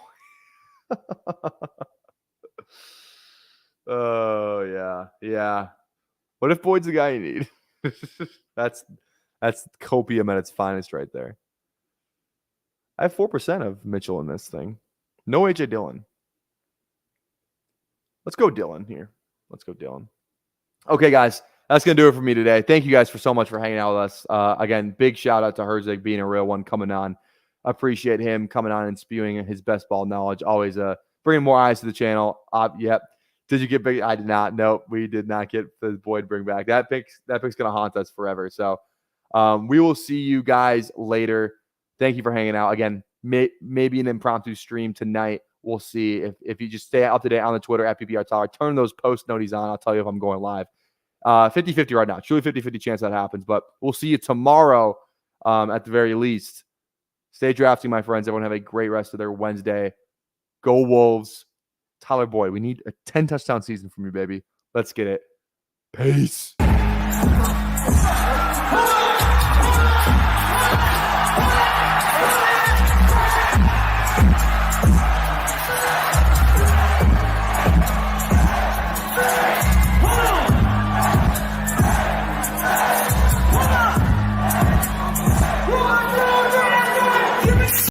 Oh, yeah. Yeah. What if Boyd's the guy you need? That's copium at its finest right there. I have 4% of Mitchell in this thing. No A.J. Dillon. Let's go Dillon here. Let's go Dillon. Okay, guys. That's going to do it for me today. Thank you guys so much for hanging out with us. Again, big shout out to Herzig being a real one coming on. I appreciate him coming on and spewing his best ball knowledge. Always bringing more eyes to the channel. Yep. Did you get big? I did not. Nope. We did not get the Boyd bring back. That pick's going to haunt us forever. So we will see you guys later. Thank you for hanging out. Again, maybe an impromptu stream tonight. We'll see. If you just stay up to date on the Twitter at PPR Tower, turn those post noties on. I'll tell you if I'm going live. 50-50 right now. Truly 50-50 chance that happens. But we'll see you tomorrow at the very least. Stay drafting, my friends. Everyone have a great rest of their Wednesday. Go Wolves. Tyler Boyd, we need a 10-touchdown season from you, baby. Let's get it. Peace.